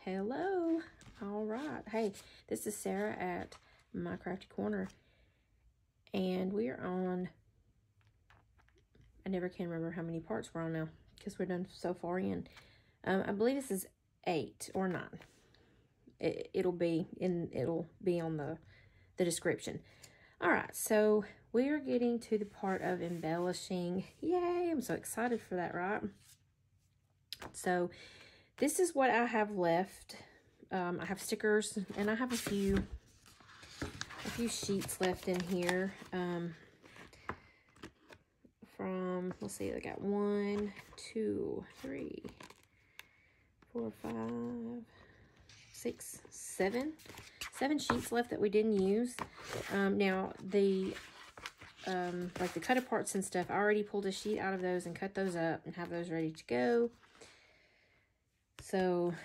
Hello. All right. Hey, this is Sarah at My Crafty Corner, and we are on, I never can remember how many parts we're on now because we're done so far in. I believe this is 8 or 9. It'll be on the description. All right, so we are getting to the part of embellishing. Yay, I'm so excited for that, right? So this is what I have left. I have stickers, and I have a few sheets left in here. From, let's see, I got 1, 2, 3, 4, 5, 6, 7 sheets left that we didn't use. Now the like the cut aparts and stuff, I already pulled a sheet out of those and cut those up and have those ready to go. So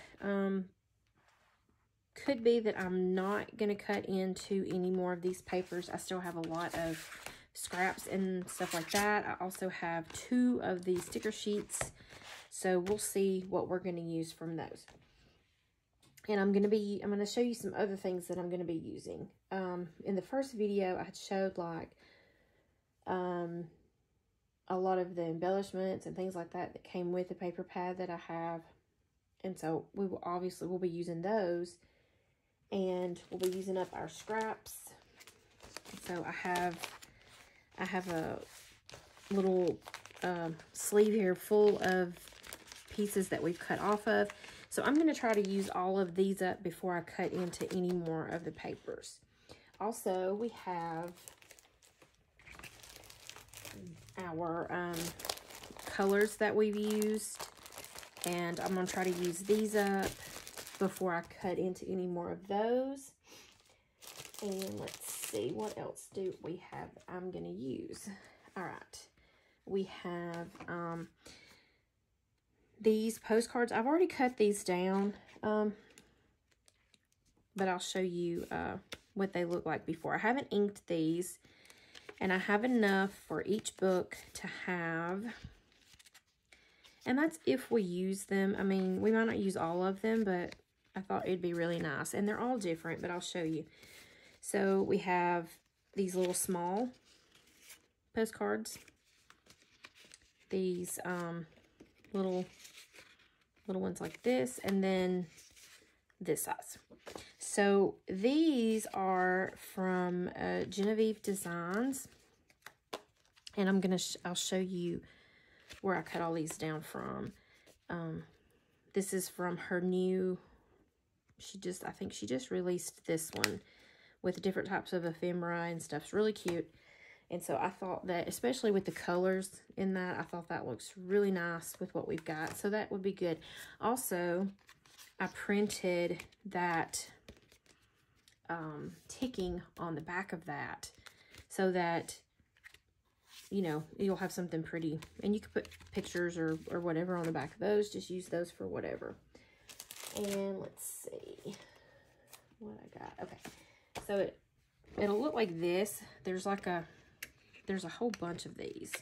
could be that I'm not going to cut into any more of these papers. I still have a lot of scraps and stuff like that. I also have 2 of the sticker sheets, so we'll see what we're going to use from those. And I'm going to show you some other things that I'm going to be using. In the first video, I had showed like a lot of the embellishments and things like that came with the paper pad that I have. And so we will obviously we'll be using those, and we'll be using up our scraps. So I have a little sleeve here full of pieces that we've cut off of. So I'm going to try to use all of these up before I cut into any more of the papers. Also, we have our colors that we've used, and I'm going to try to use these up before I cut into any more of those. And let's see, what else do we have I'm going to use? All right, we have these postcards. I've already cut these down, but I'll show you what they look like before. I haven't inked these, and I have enough for each book to have, and that's if we use them. I mean, we might not use all of them, but I thought it'd be really nice, and they're all different, but I'll show you. So we have these little small postcards, these little ones like this, and then this size. So these are from Genevieve Designs, and I'll show you where I cut all these down from. This is from her new, I think she just released this one with different types of ephemera and stuff. It's really cute. And so I thought that, especially with the colors in that, I thought that looks really nice with what we've got. So that would be good. Also, I printed that ticking on the back of that so that, you know, you'll have something pretty. And you can put pictures or whatever on the back of those. Just use those for whatever. And let's see what I got. Okay. So it'll look like this. There's a whole bunch of these.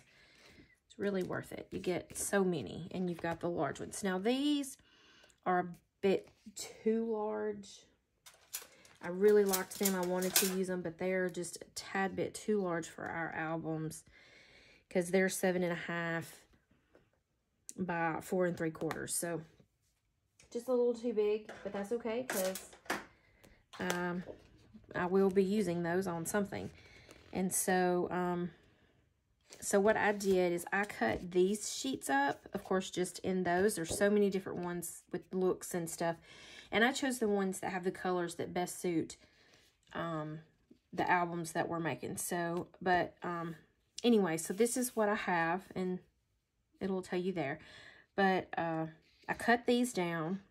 It's really worth it. You get so many, and you've got the large ones. Now these are a bit too large. I really liked them. I wanted to use them, but they're just a tad bit too large for our albums because they're 7.5 by 4 3/4. So just a little too big, but that's okay because I will be using those on something. And so, so what I did is I cut these sheets up, of course, just in those. There's so many different ones with looks and stuff. And I chose the ones that have the colors that best suit the albums that we're making. So, but anyway, so this is what I have, and it'll tell you there. But I cut these down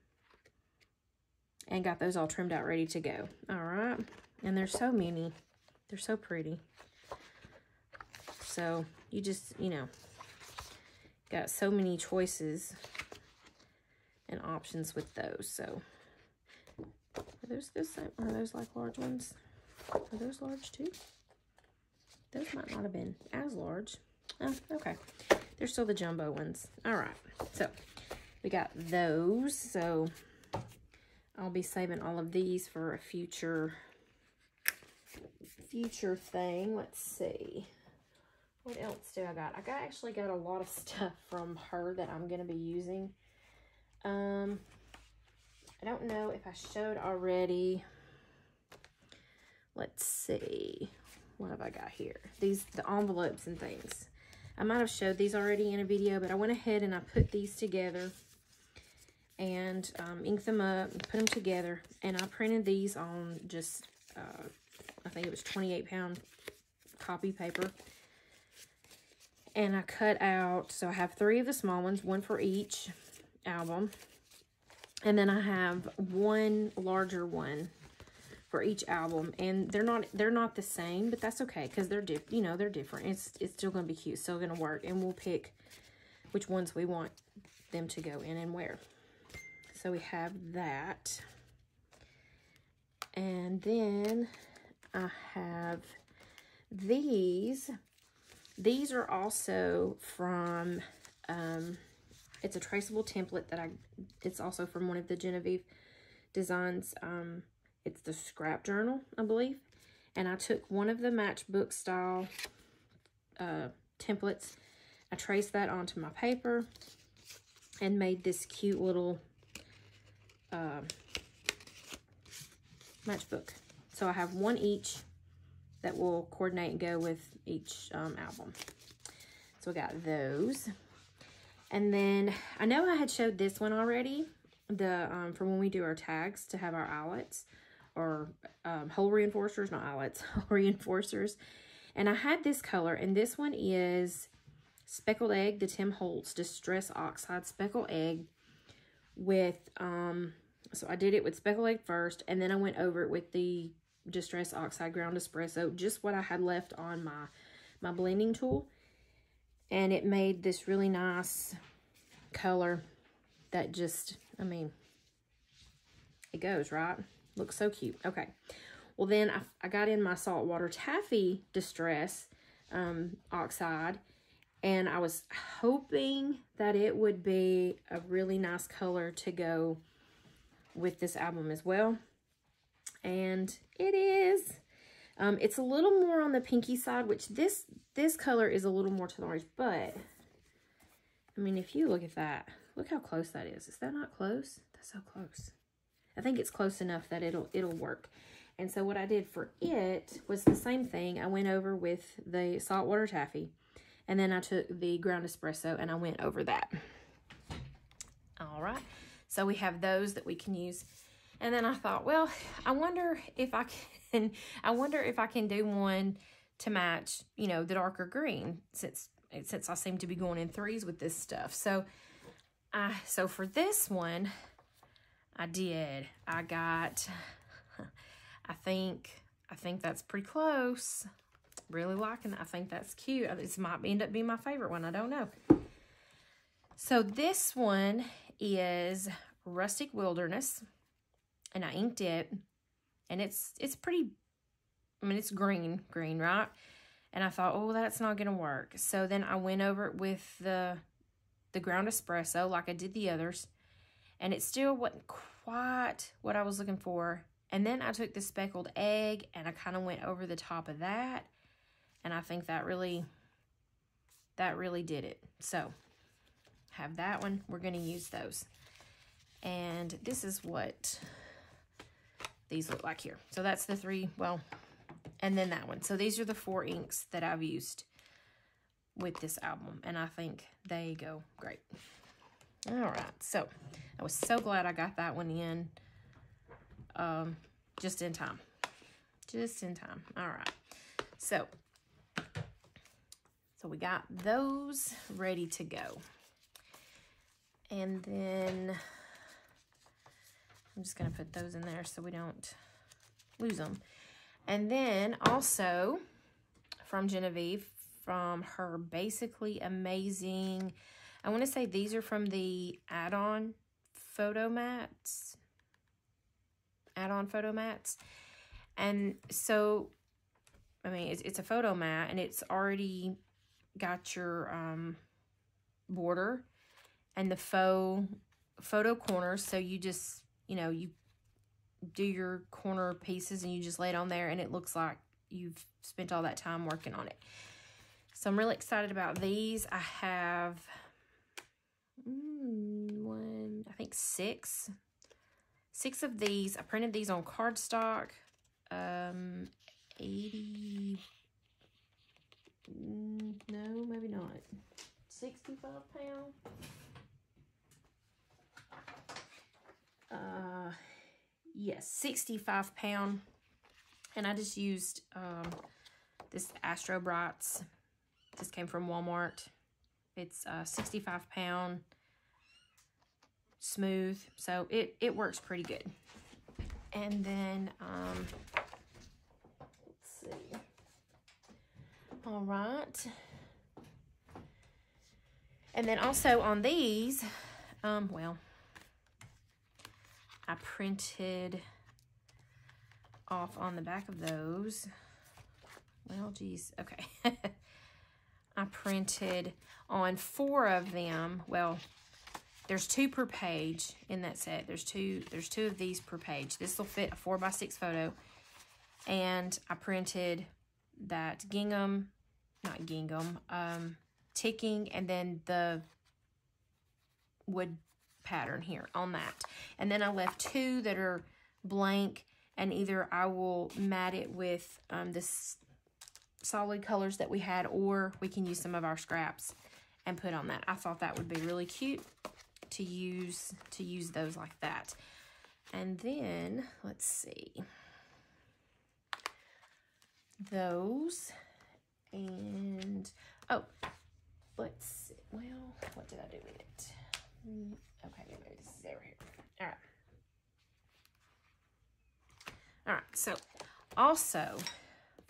and got those all trimmed out, ready to go. All right. And there's so many. They're so pretty. So you just, you know, got so many choices and options with those. So are those the same? Are those like large ones? Are those large too? Those might not have been as large. Oh, okay. They're still the jumbo ones. All right. So we got those. So I'll be saving all of these for a future thing. Let's see. What else do I got? Actually got a lot of stuff from her that I'm going to be using. I don't know if I showed already. Let's see. What have I got here? The envelopes and things. I might have showed these already in a video, but I went ahead and I put these together and inked them up and put them together. And I printed these on just, I think it was 28-pound copy paper. And I cut out, so I have 3 of the small ones, 1 for each album. And then I have 1 larger one for each album. And they're not the same, but that's okay because they're they're different. It's still going to be cute, still going to work, and we'll pick which ones we want them to go in and where. So we have that. And then I have these. These are also from, it's a traceable template that it's also from one of the Genevieve designs. It's the scrap journal, I believe. And I took one of the matchbook style templates. I traced that onto my paper and made this cute little matchbook. So I have 1 each that will coordinate and go with each album. So we got those. And then I know I had showed this one already, for when we do our tags to have our eyelets or hole reinforcers, not eyelets, hole reinforcers. And I had this color, and this one is Speckled Egg, the Tim Holtz Distress Oxide Speckled Egg with, so I did it with Speckled Egg first, and then I went over it with the Distress Oxide Ground Espresso, just what I had left on my blending tool. And it made this really nice color that just, I mean, it goes, right? Looks so cute. Okay. Well, then I got in my Saltwater Taffy Distress Oxide, and I was hoping that it would be a really nice color to go with this album as well. And it is. It's a little more on the pinky side, which this color is a little more to the orange, but I mean, if you look at that, look how close that is. Is that not close? That's so close. I think it's close enough that it'll work. And so what I did for it was the same thing. I went over with the Saltwater Taffy, and then I took the Ground Espresso and I went over that. All right. So we have those that we can use. And then I thought, well, I wonder if I can do one to match, you know, the darker green, since I seem to be going in 3s with this stuff. So for this one, I got, I think that's pretty close. Really liking that. I think that's cute. This might end up being my favorite one. I don't know. So this one is Rustic Wilderness. And I inked it, and it's pretty, I mean, it's green, right? And I thought, oh, that's not going to work. So then I went over it with the Ground Espresso like I did the others, and it still wasn't quite what I was looking for. And then I took the Speckled Egg, and I kind of went over the top of that, and I think that really did it. So have that one. We're going to use those. And this is what these look like here. So that's the 3, well, and then that one. So these are the 4 inks that I've used with this album, and I think they go great. All right, so I was so glad I got that one in just in time. All right, so we got those ready to go. And then I'm just going to put those in there so we don't lose them. And then also from Genevieve, from her Basically Amazing, I want to say these are from the add-on photo mats. And so, I mean, it's a photo mat, and it's already got your border and the photo corners. So you just, you know, you do your corner pieces and you just lay it on there and it looks like you've spent all that time working on it. So I'm really excited about these. I have I think six of these. I printed these on cardstock. 80, no, maybe not. 65 pound. Yes, 65 pound. And I just used this Astro Brights. This came from Walmart. It's 65 pound, smooth, so it works pretty good. And then let's see. All right. And then also on these, well, I printed off on the back of those. Well, geez, okay. I printed on 4 of them. Well, there's 2 per page in that set. There's two of these per page. This will fit a 4x6 photo. And I printed that ticking, and then the wood pattern here on that. And then I left 2 that are blank, and either I will mat it with this solid colors that we had, or we can use some of our scraps and put on that. I thought that would be really cute to use those like that. And then let's see, those, and oh, let's see, well, what did I do with it? Okay, maybe this is over here. All right, so also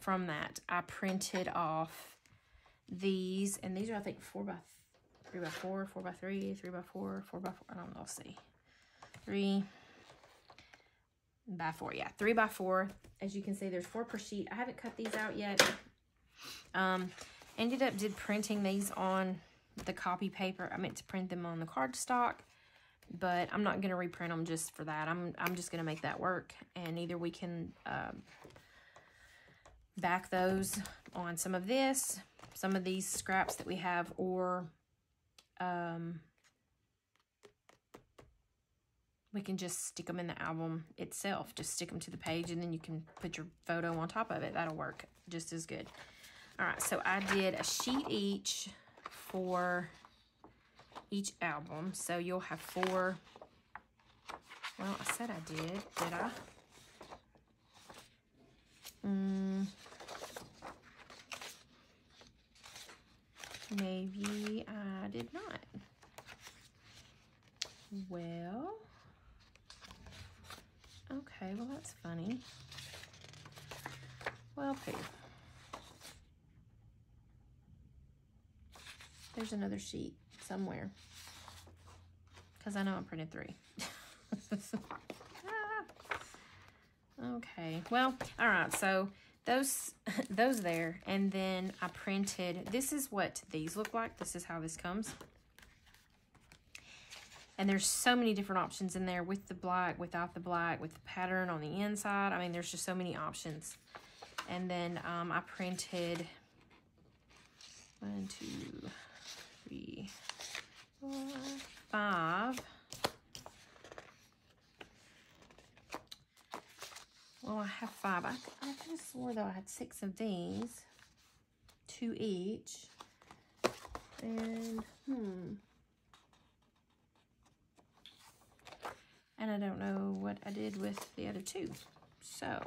from that, I printed off these, and these are, I think, 4x3x4, 4x3, 3x4, 4x4, I don't know, let's see, 3x4, yeah, 3x4. As you can see, there's 4 per sheet. I haven't cut these out yet. Ended up printing these on the copy paper. I meant to print them on the cardstock, but I'm not gonna reprint them just for that. I'm just gonna make that work, and either we can back those on some of these scraps that we have, or we can just stick them in the album itself. Just stick them to the page, and then you can put your photo on top of it. That'll work just as good. All right, so I did a sheet each for each album. So you'll have 4. Well, I said I did I? Maybe I did not. Well, okay, well, that's funny. Well, pooh. There's another sheet somewhere, because I know I printed 3. Okay, well, all right, so those there, and then I printed, this is what these look like. This is how this comes. And there's so many different options in there, with the black, without the black, with the pattern on the inside. I mean, there's just so many options. And then I printed 1, 2, 3, 4, 5. Well, I have 5. I could have swore, though, I had 6 of these. 2 each. And, and I don't know what I did with the other 2. So,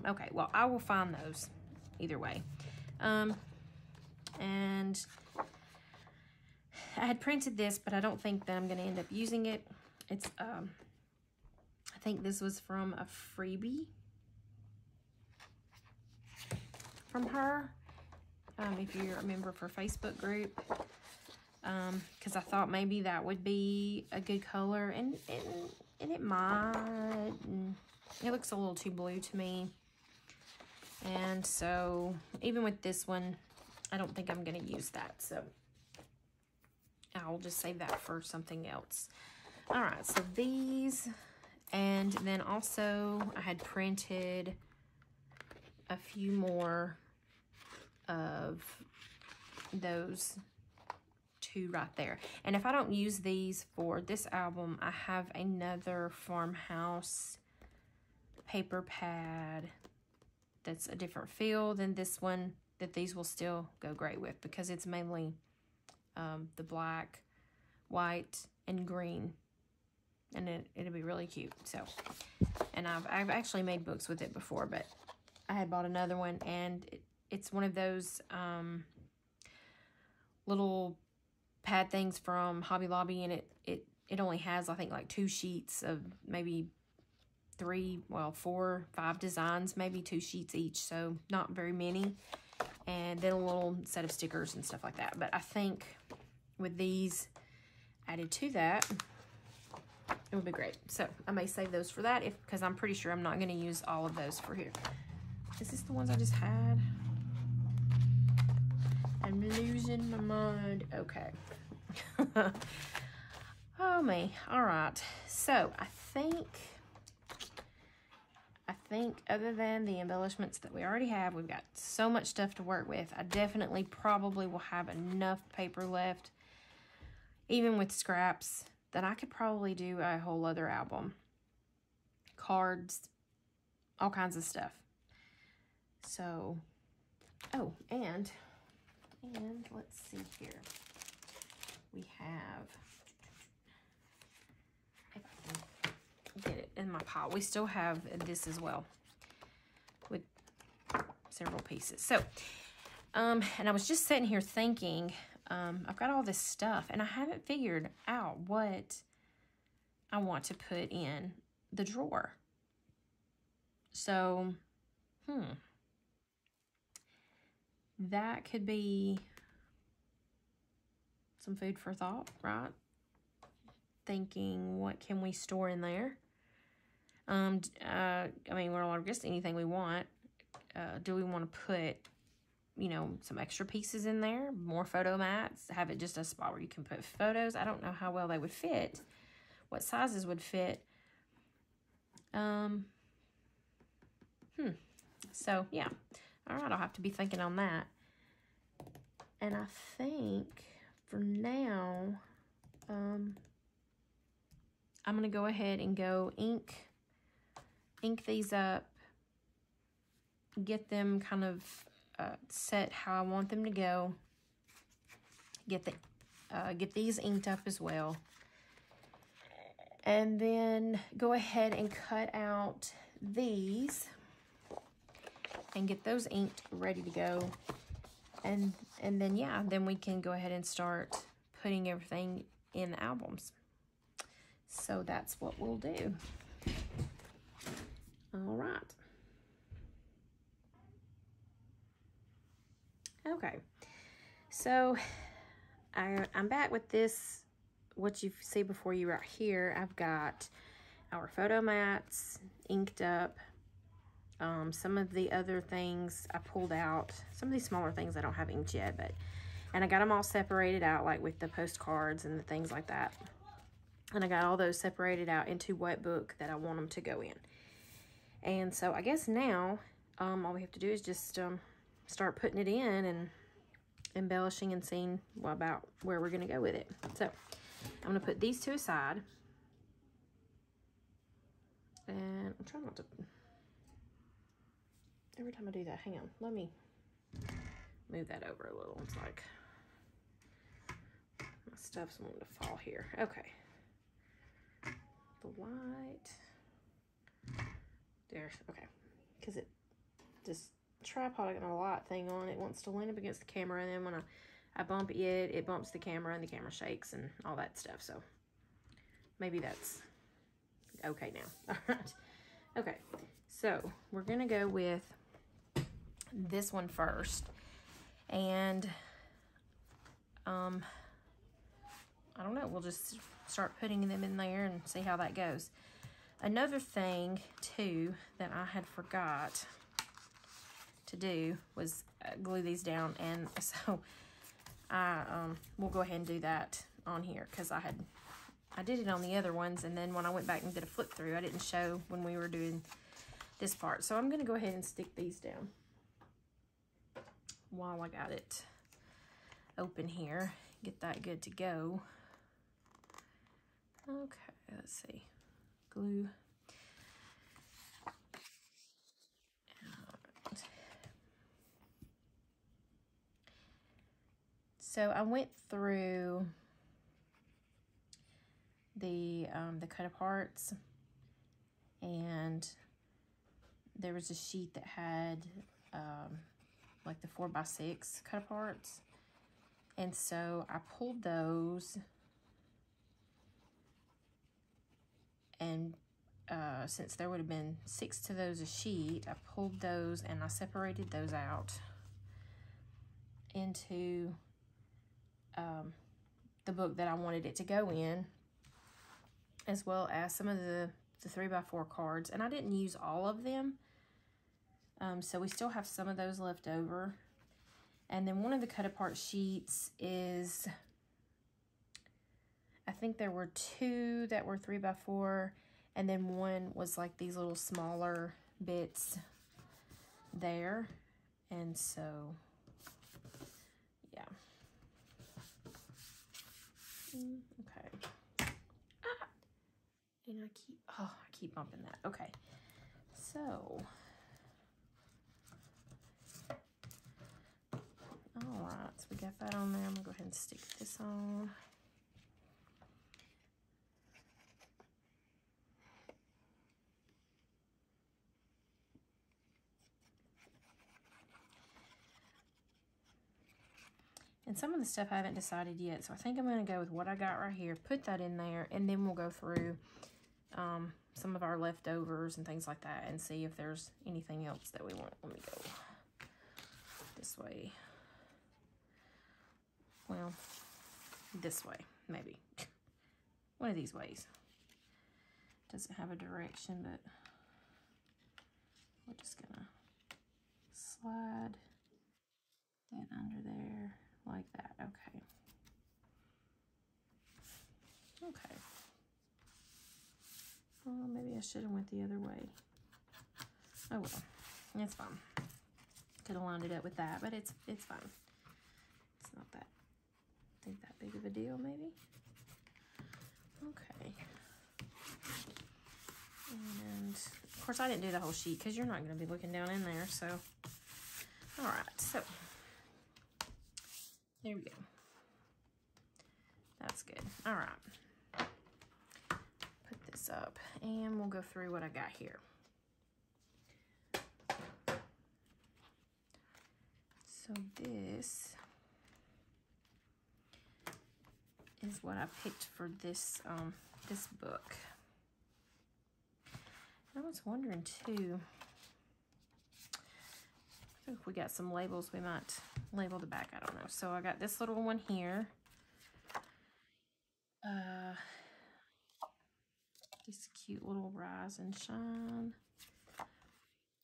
okay, well, I will find those either way. And I had printed this, but I don't think that I'm going to end up using it. It's, I think this was from a freebie from her, if you remember, for Facebook group, because I thought maybe that would be a good color, and it might, and it looks a little too blue to me. And so even with this one, I don't think I'm going to use that, so I'll just save that for something else. All right, so these, and then also I had printed a few more of those two right there. And if I don't use these for this album, I have another Farmhouse paper pad that's a different feel than this one that these will still go great with, because it's mainly the black, white, and green, and it'll be really cute. So, and I've actually made books with it before, but I had bought another one, and it's one of those little pad things from Hobby Lobby, and it only has, I think, like 2 sheets of maybe 4, 5 designs, maybe 2 sheets each, so not very many, and then a little set of stickers and stuff like that. But I think with these added to that, it would be great. So I may save those for that, because I'm pretty sure I'm not going to use all of those for here. Is this the ones I just had? I'm losing my mind. Okay. Oh me. All right. So I think other than the embellishments that we already have, we've got so much stuff to work with. I definitely probably will have enough paper left, even with scraps, that I could probably do a whole other album. Cards, all kinds of stuff. So, oh, and let's see here. We have, if I can get it in my pile, we still have this as well with several pieces. So, and I was just sitting here thinking, I've got all this stuff, and I haven't figured out what I want to put in the drawer. So, that could be some food for thought, right? Thinking, what can we store in there? I mean, we're allowed just anything we want. Do we want to put, you know, some extra pieces in there, more photo mats, have it just a spot where you can put photos? I don't know how well they would fit, what sizes would fit. So, yeah. All right, I'll have to be thinking on that. And I think for now, I'm going to go ahead and go ink these up, get them kind of set how I want them to go, get these inked up as well, and then go ahead and cut out these and get those inked, ready to go. And then, yeah, then we can go ahead and start putting everything in the albums. So that's what we'll do. All right. Okay. So I'm back with this, what you see before you right here. I've got our photo mats inked up. Some of the other things I pulled out, some of these smaller things I don't have inked yet, and I got them all separated out, like with the postcards and the things like that. And I got all those separated out into what book that I want them to go in. And so I guess now, all we have to do is just start putting it in and embellishing and seeing about where we're going to go with it. So I'm going to put these two aside. And I'm trying not to... Every time I do that, hang on, let me move that over a little. It's like my stuff's wanting to fall here. Okay. The white. There's, okay. Because it, this tripod, I got a light thing on. It wants to lean up against the camera, and then when I bump it, it bumps the camera, and the camera shakes and all that stuff. So maybe that's okay now. All right. Okay. So we're going to go with this one first, and I don't know, we'll just start putting them in there and see how that goes. Another thing too that I had forgot to do was glue these down, and so I will go ahead and do that on here, because I had I did it on the other ones, and then when I went back and did a flip through, I didn't show when we were doing this part. So I'm going to go ahead and stick these down while I got it open here. Get that good to go. Okay, let's see. Glue. So I went through the cut aparts, and there was a sheet that had like the 4x6 cut aparts, and so I pulled those, and since there would have been 6 to those a sheet, I pulled those and I separated those out into the book that I wanted it to go in, as well as some of the 3x4 cards. And I didn't use all of them, so we still have some of those left over. And then one of the cut apart sheets is, I think there were 2 that were 3x4, and then one was like these little smaller bits there. And so, yeah. Okay. And I keep bumping that. Okay. So, all right, so we got that on there. I'm gonna go ahead and stick this on. And some of the stuff I haven't decided yet, so I think I'm going to go with what I got right here, put that in there, and then we'll go through some of our leftovers and things like that and see if there's anything else that we want. Let me go this way. Well, this way, maybe. One of these ways. Doesn't have a direction, but we're just going to slide that under there. Like that, okay. Okay. Well, maybe I should have went the other way. Oh well, it's fine. Could have lined it up with that, but it's fine. It's not that, I think, that big of a deal, maybe. Okay. And of course, I didn't do the whole sheet because you're not going to be looking down in there. So, all right. So. There we go. That's good. All right. Put this up, and we'll go through what I got here. So this is what I picked for this this book. I was wondering too, if we got some labels, we might label the back. I don't know. So I got this little one here. This cute little rise and shine.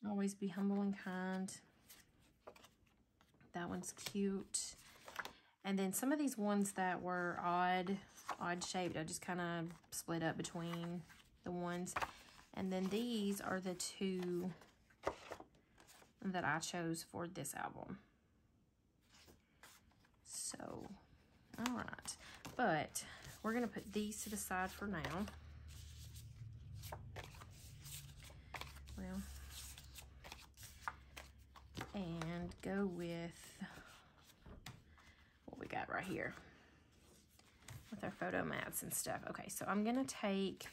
Always be humble and kind. That one's cute. And then some of these ones that were odd shaped, I just kind of split up between the ones. And then these are the 2 that I chose for this album. So, all right. But we're going to put these to the side for now. Well, and go with what we got right here with our photo mats and stuff. Okay, so I'm going to take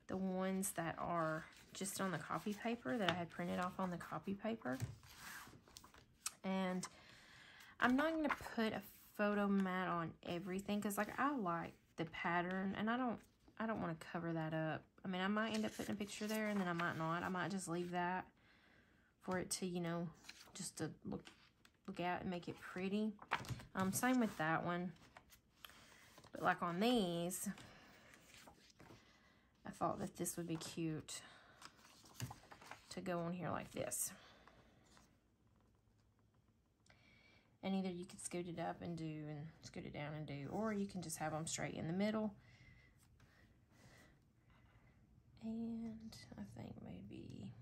the ones that are just on the copy paper that I had printed off on the copy paper. And I'm not going to put a photo mat on everything because, like, I like the pattern and I don't want to cover that up. I mean, I might end up putting a picture there and then I might not. I might just leave that for it to, you know, just to look at and make it pretty. Same with that one. But like on these, I thought that this would be cute to go on here like this. And either you could scoot it up and do, and scoot it down and do, or you can just have them straight in the middle. And I think maybe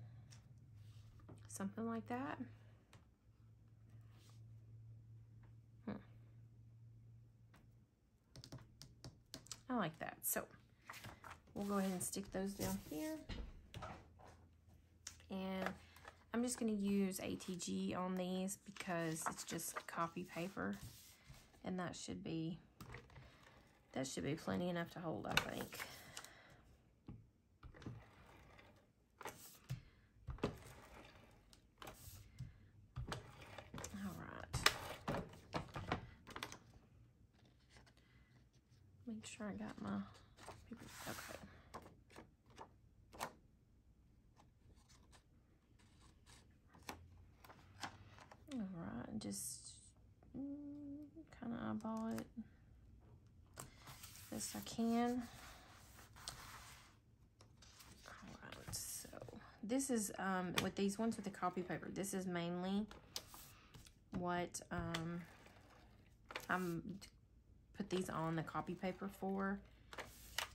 something like that. I like that. So we'll go ahead and stick those down here. And I'm just going to use ATG on these because it's just copy paper. And that should be plenty enough to hold, I think. All right. Make sure I got my paper. Okay. All right, just kind of eyeball it best I can. All right, so this is with these ones with the copy paper, this is mainly what I'm put these on the copy paper for,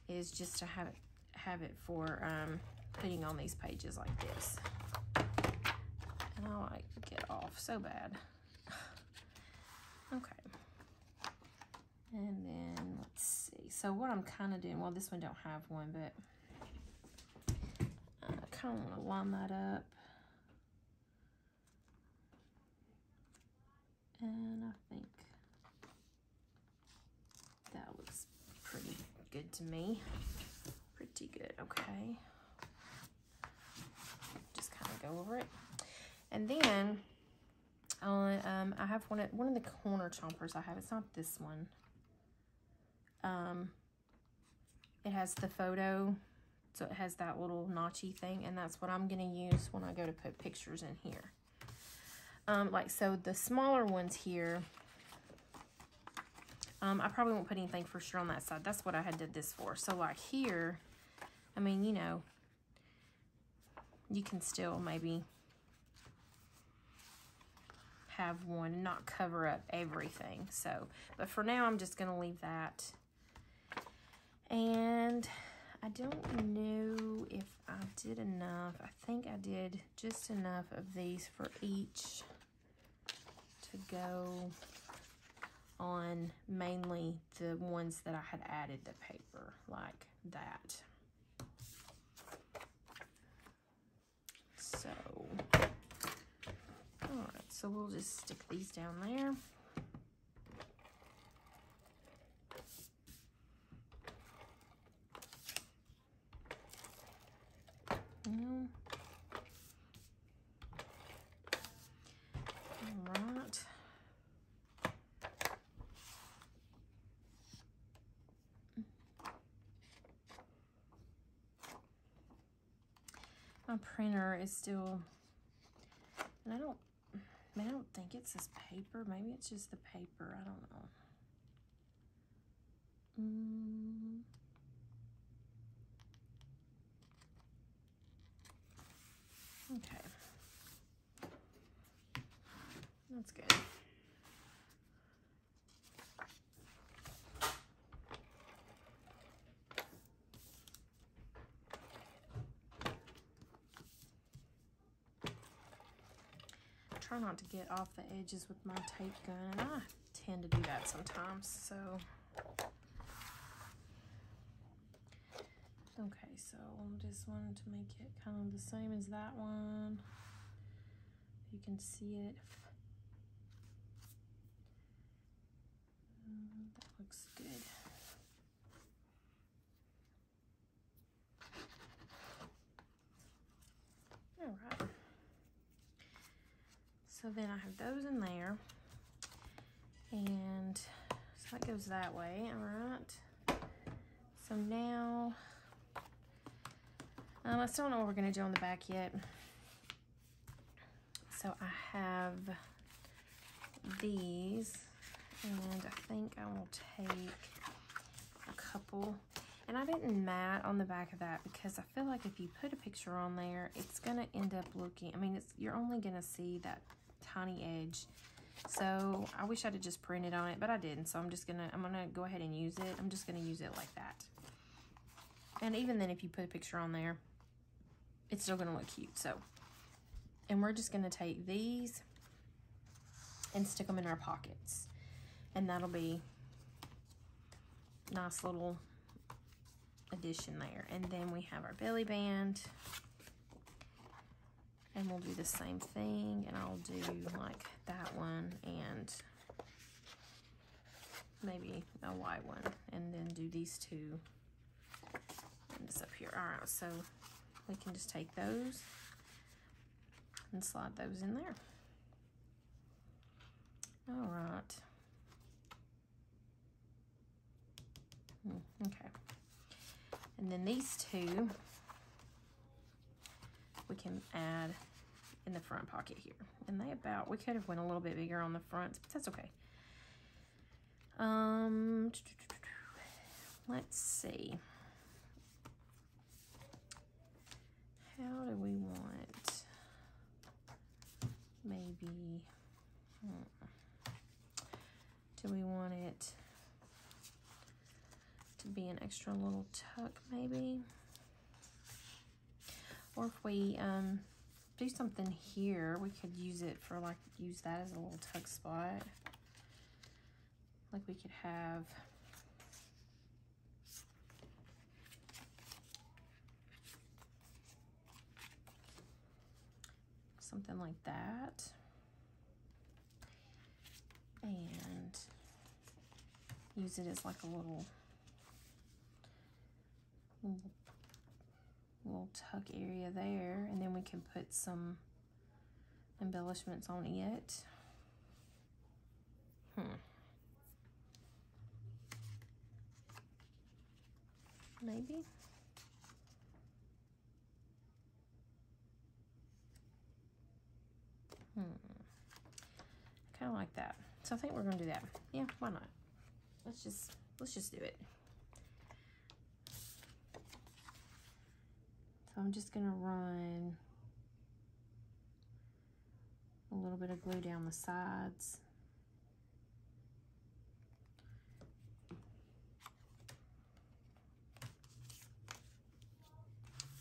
is just to have it for putting on these pages like this. And I like to get off so bad. Okay. And then let's see. So what I'm kind of doing, well, this one don't have one, but I kind of want to line that up. And I think that looks pretty good to me. Pretty good, okay. Just kind of go over it. And then on, I have one of the corner chompers I have. It's not this one. It has the photo, so it has that little notchy thing, and that's what I'm gonna use when I go to put pictures in here. Like, so the smaller ones here, I probably won't put anything for sure on that side. That's what I had did this for. So like here, I mean, you know, you can still maybe have one and not cover up everything. So, but for now, I'm just gonna leave that. And I don't know if I did enough. I think I did just enough of these for each to go on mainly the ones that I had added the paper like that. So, all right, so we'll just stick these down there. Alright. My printer is still, and I don't think it's this paper. Maybe it's just the paper. I don't know. Okay. That's good. Try not to get off the edges with my tape gun, and I tend to do that sometimes, so. Okay, so I just wanted to make it kind of the same as that one. You can see it. That looks good. All right. So then I have those in there, and so that goes that way. All right. So now, I still don't know what we're gonna do on the back yet. So I have these, and I think I will take a couple. And I didn't mat on the back of that because I feel like if you put a picture on there, it's gonna end up looking, I mean, you're only gonna see that tiny edge. So I wish I'd have just printed on it, but I didn't. So I'm gonna go ahead and use it. I'm just gonna use it like that. And even then, if you put a picture on there, it's still gonna look cute. So, and we're just gonna take these and stick them in our pockets. And that'll be nice little addition there. And then we have our belly band. And we'll do the same thing. And I'll do like that one and maybe a white one. And then do these two. And this up here. Alright, so we can just take those and slide those in there. Alright. Okay. And then these two we can add in the front pocket here. And they about, we could have went a little bit bigger on the front, but that's okay. Let's see. How do we want, maybe, do we want it to be an extra little tuck maybe? Or if we do something here, we could use it for like, use that as a little tuck spot. Like we could have something like that. And use it as like a little tuck area there, and then we can put some embellishments on it. Maybe. Kind of like that. So I think we're gonna do that. Yeah, why not? Let's just do it. So I'm just gonna run a little bit of glue down the sides.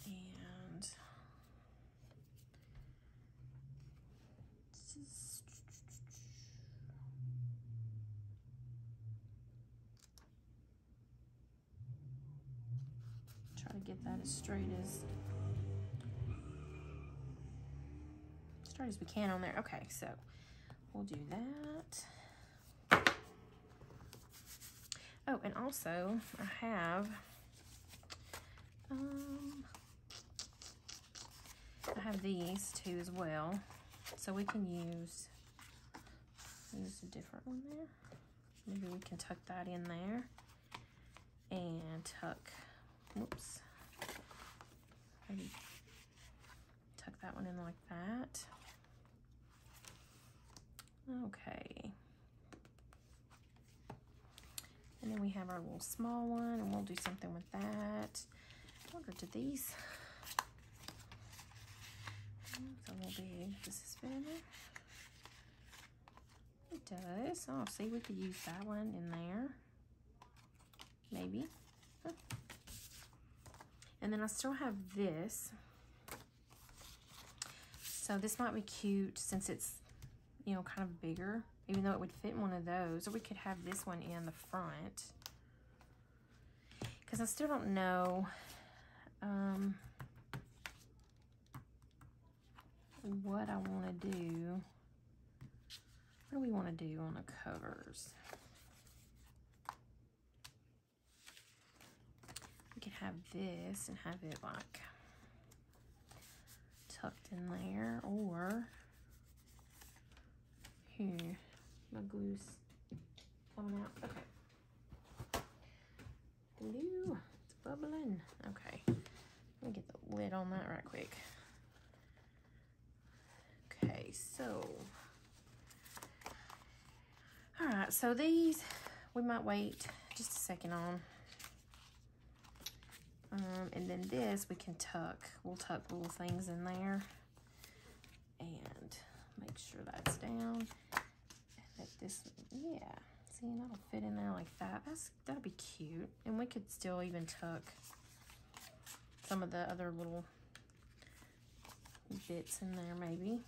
And just try to get that as straight as we can on there. Okay, so we'll do that. Oh, and also I have these two as well, so we can use a different one there. Maybe we can tuck that in there and tuck, whoops, maybe tuck that one in like that. Okay. And then we have our little small one, and we'll do something with that. I wonder, do these, it's a little big. Does this fit in there? It does. Oh, see, we could use that one in there. Maybe. And then I still have this. So this might be cute since it's, you know, kind of bigger, even though it would fit in one of those. Or we could have this one in the front. Because I still don't know what I want to do. What do we want to do on the covers? We could have this and have it like tucked in there, or here, my glue's coming out. Okay. Glue, it's bubbling. Okay, let me get the lid on that right quick. Okay, so, all right, so these, we might wait just a second on. And then this we can tuck. We'll tuck little things in there and make sure that's down. And that this, yeah, see, that'll fit in there like that. That'll be cute. And we could still even tuck some of the other little bits in there maybe.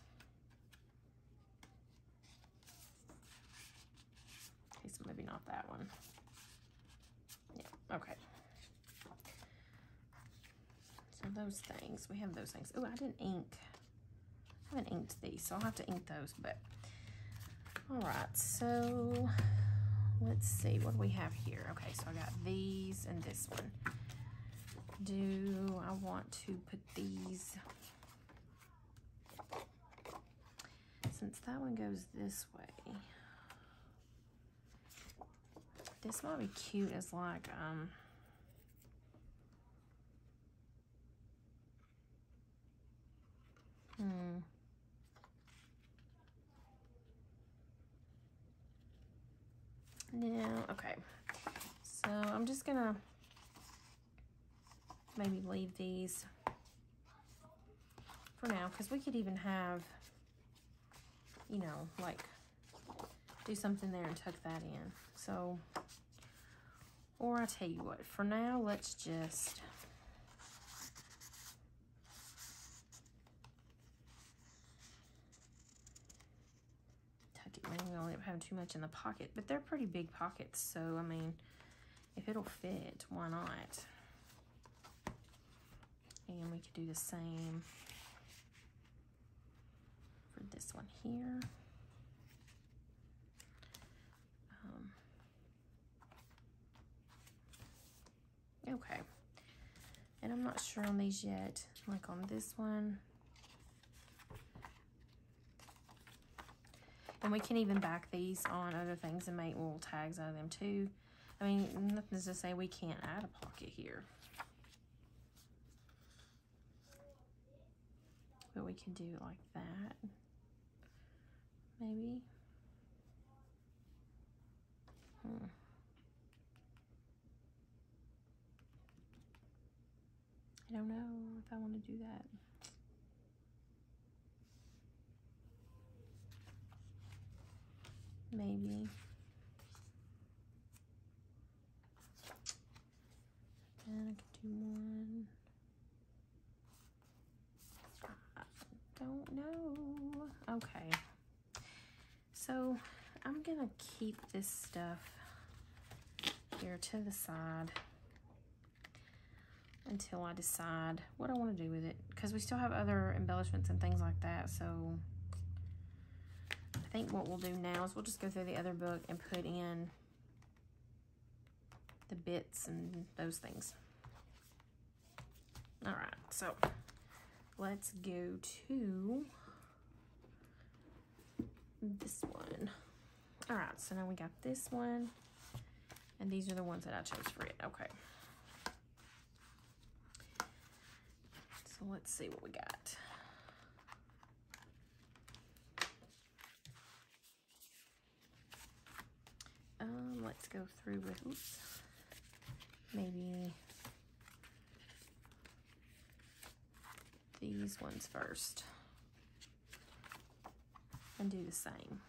Okay, so maybe not that one. Yeah, okay. So those things, we have those things. Oh, I didn't ink. I haven't inked these, so I'll have to ink those, but all right, so let's see, what do we have here? Okay, so I got these and this one. Do I want to put these, since that one goes this way, this might be cute as like, no, okay. So I'm just gonna maybe leave these for now, because we could even have, you know, like do something there and tuck that in. So, or I tell you what, for now, let's just tuck it. Maybe we only end up having too much in the pocket, but they're pretty big pockets. So, I mean, if it'll fit, why not? And we could do the same for this one here. Okay, and I'm not sure on these yet, like on this one. And we can even back these on other things and make little tags out of them too. I mean, nothing's to say we can't add a pocket here. But we can do it like that, maybe. I don't know if I want to do that. Maybe. And I could do one. I don't know. Okay. So I'm gonna keep this stuff here to the side until I decide what I want to do with it, because we still have other embellishments and things like that. So I think what we'll do now is we'll just go through the other book and put in the bits and those things. All right, so let's go to this one. All right, so now we got this one, and these are the ones that I chose for it. Okay. So let's see what we got. Let's go through with, oops, maybe these ones first and do the same.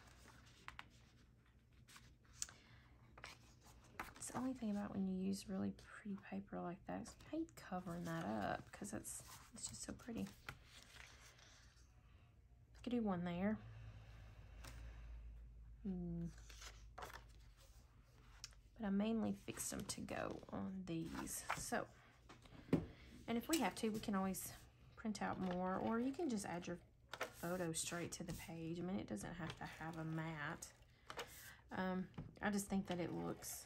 It's the only thing about when you use really pretty paper like that is I hate covering that up because it's just so pretty. I could do one there. But I mainly fixed them to go on these. So, and if we have to, we can always print out more, or you can just add your photo straight to the page. I mean, it doesn't have to have a mat. I just think that it looks,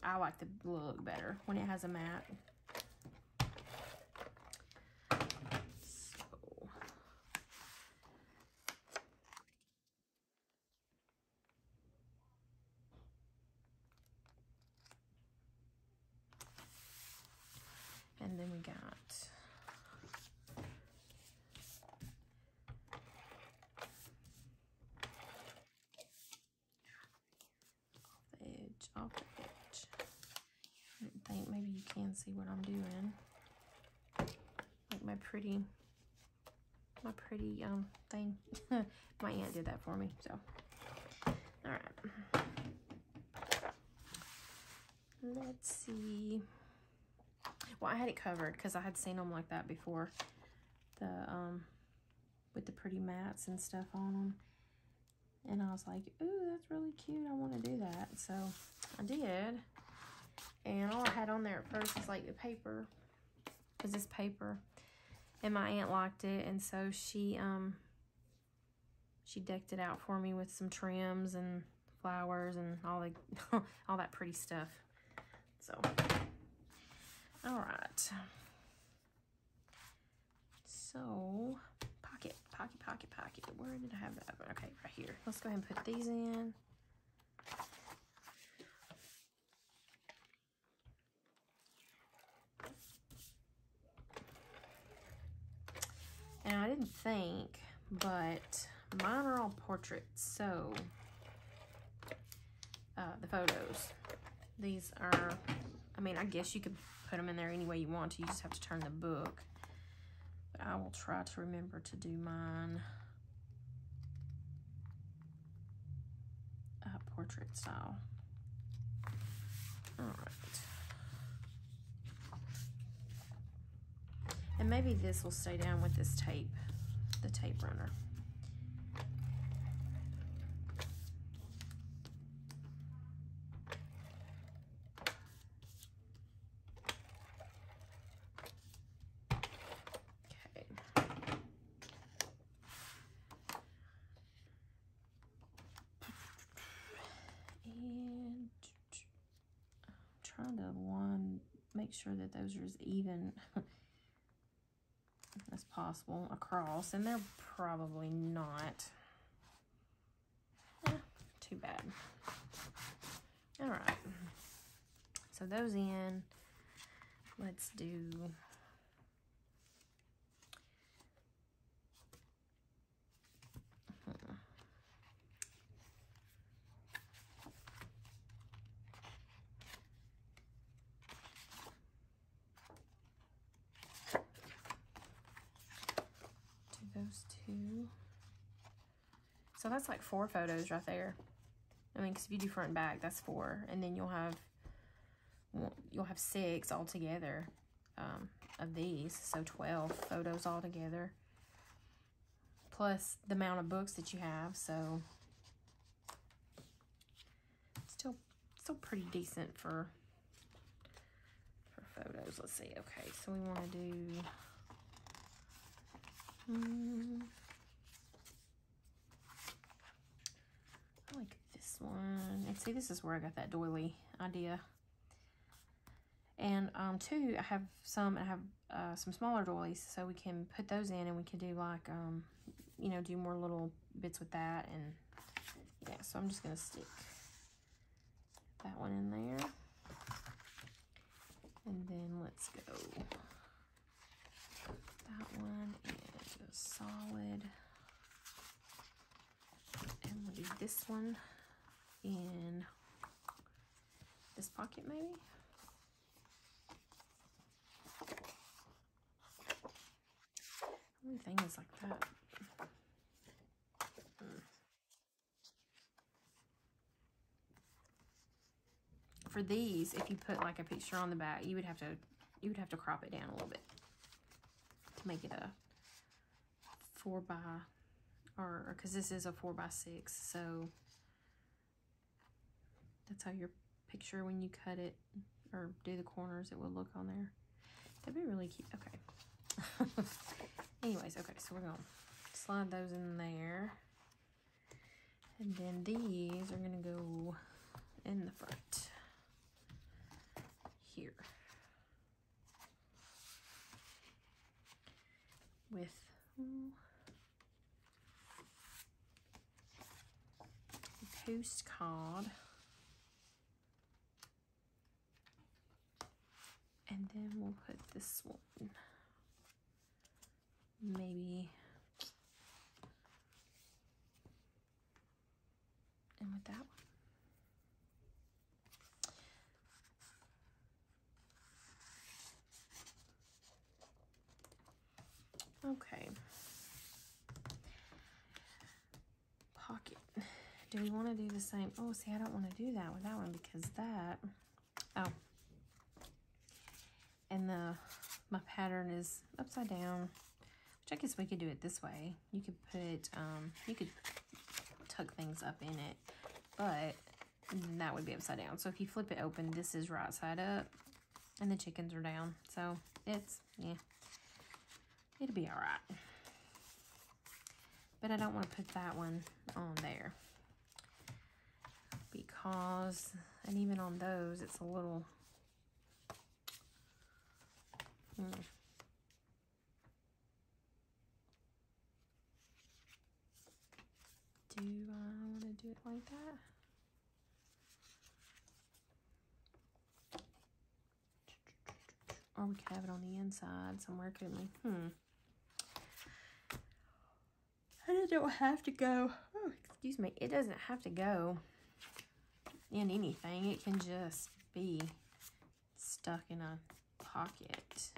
I like the look better when it has a mat. And then we got off the edge. I think maybe you can see what I'm doing. Like my pretty thing. My aunt did that for me, so. All right. Let's see. Well, I had it covered because I had seen them like that before. With the pretty mats and stuff on them. And I was like, ooh, that's really cute. I want to do that. So I did. And all I had on there at first was like the paper. Because it's paper. And my aunt liked it. And so she decked it out for me with some trims and flowers and all the all that pretty stuff. So, all right. So, pocket. Where did I have that? Okay, right here. Let's go ahead and put these in. And I didn't think, but mine are all portraits, so the photos. These are, I mean, I guess you could put them in there any way you want to. You just have to turn the book. But I will try to remember to do mine portrait style. All right. And maybe this will stay down with this tape, the tape runner. Okay. And I'm trying to make sure that those are as even as possible across, and they're probably not. Too bad. All right, so those in. Let's do those two. So that's like 4 photos right there. I mean, because if you do front and back, that's 4, and then you'll have 6 altogether of these, so 12 photos altogether, plus the amount of books that you have. So still pretty decent for photos. Let's see. Okay, so we want to do. I like this one. And see, this is where I got that doily idea. And too, I have some smaller doilies, so we can put those in, and we can do like you know, do more little bits with that. And yeah, so I'm just gonna stick that one in there, and then let's go that one is a solid, and we'll do this one in this pocket maybe. Everything is like that. For these, if you put like a picture on the back, you would have to crop it down a little bit to make it a 4 by, or because this is a 4 by 6, so that's how your picture, when you cut it or do the corners, it will look on there. That'd be really cute. Okay. Anyways, okay, so we're gonna slide those in there, and then these are gonna go in the front here with a postcard, and then we'll put this one maybe and with that one. Okay. Pocket. Do we want to do the same? Oh, see, I don't want to do that with that one because that, oh, and the my pattern is upside down, which I guess we could do it this way. You could put, you could tuck things up in it, but that would be upside down. So if you flip it open, this is right side up, and the chickens are down. So it's, yeah, it'll be all right. But I don't want to put that one on there, because, and even on those, it's a little, do I want to do it like that? Or we could have it on the inside somewhere, couldn't we? And it don't have to go, oh, excuse me, it doesn't have to go in anything. It can just be stuck in a pocket.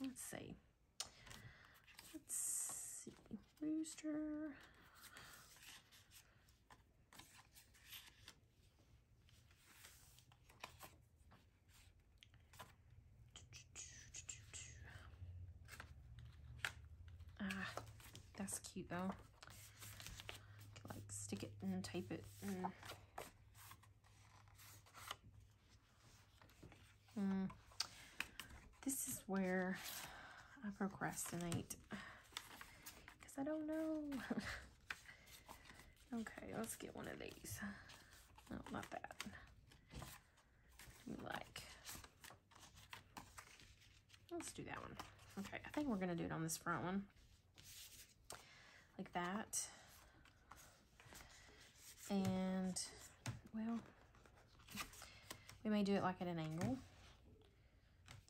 Let's see. Rooster. That's cute though. Like stick it and tape it. This is where I procrastinate, because I don't know. Okay, let's get one of these. No, not that. Let's do that one. Okay, I think we're gonna do it on this front one, like that. And, well, we may do it like at an angle.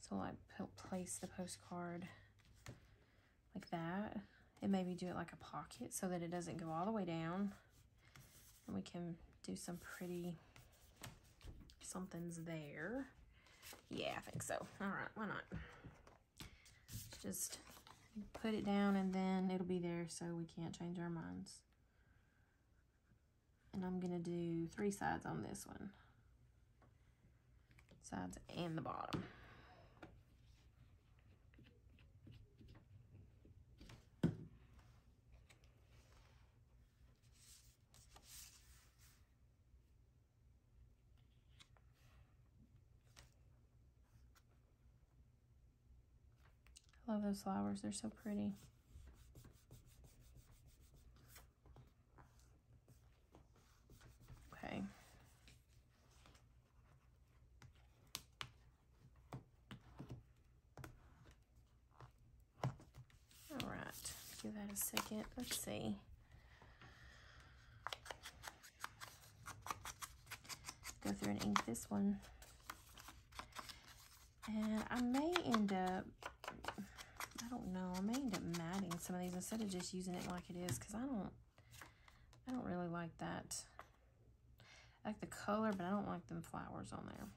So like place the postcard like that, and maybe do it like a pocket so that it doesn't go all the way down, and we can do some pretty somethings there. Yeah, I think so. All right, why not? Just put it down, and then it'll be there so we can't change our minds. And I'm gonna do 3 sides on this one, sides and the bottom. I love those flowers, they're so pretty. Okay. All right, give that a second. Let's see. Go through and ink this one. And I may end up, I don't know, I may end up matting some of these instead of just using it like it is, because I don't really like that. I like the color, but I don't like them flowers on there.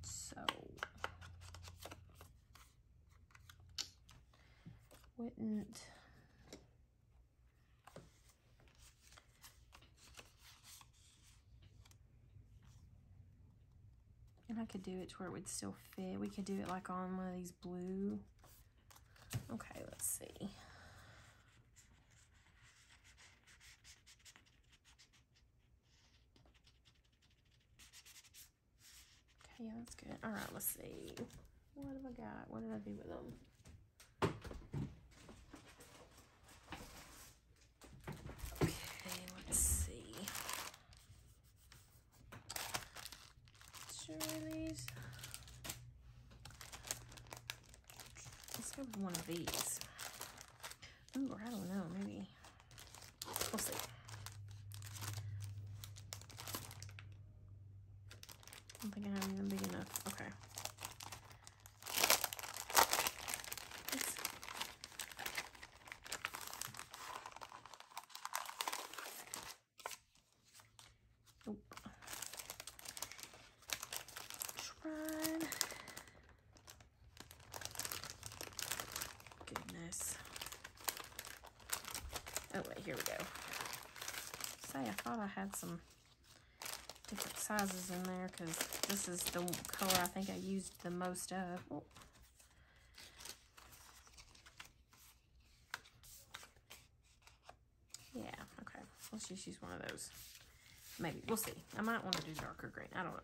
So, wouldn't, and I could do it to where it would still fit. We could do it like on one of these blue. Okay, let's see. Okay, yeah, that's good. All right, let's see. What have I got? What did I do with them? Okay, let's see. Sure, these. Let's go with one of these. Ooh, or I don't know, maybe. We'll see. I don't think I have them big enough. Okay. Nope. Try. Oh wait, here we go. Say, I thought I had some different sizes in there because this is the color I think I used the most of. Oh. Yeah, okay. Let's just use one of those. Maybe. We'll see. I might want to do darker green. I don't know.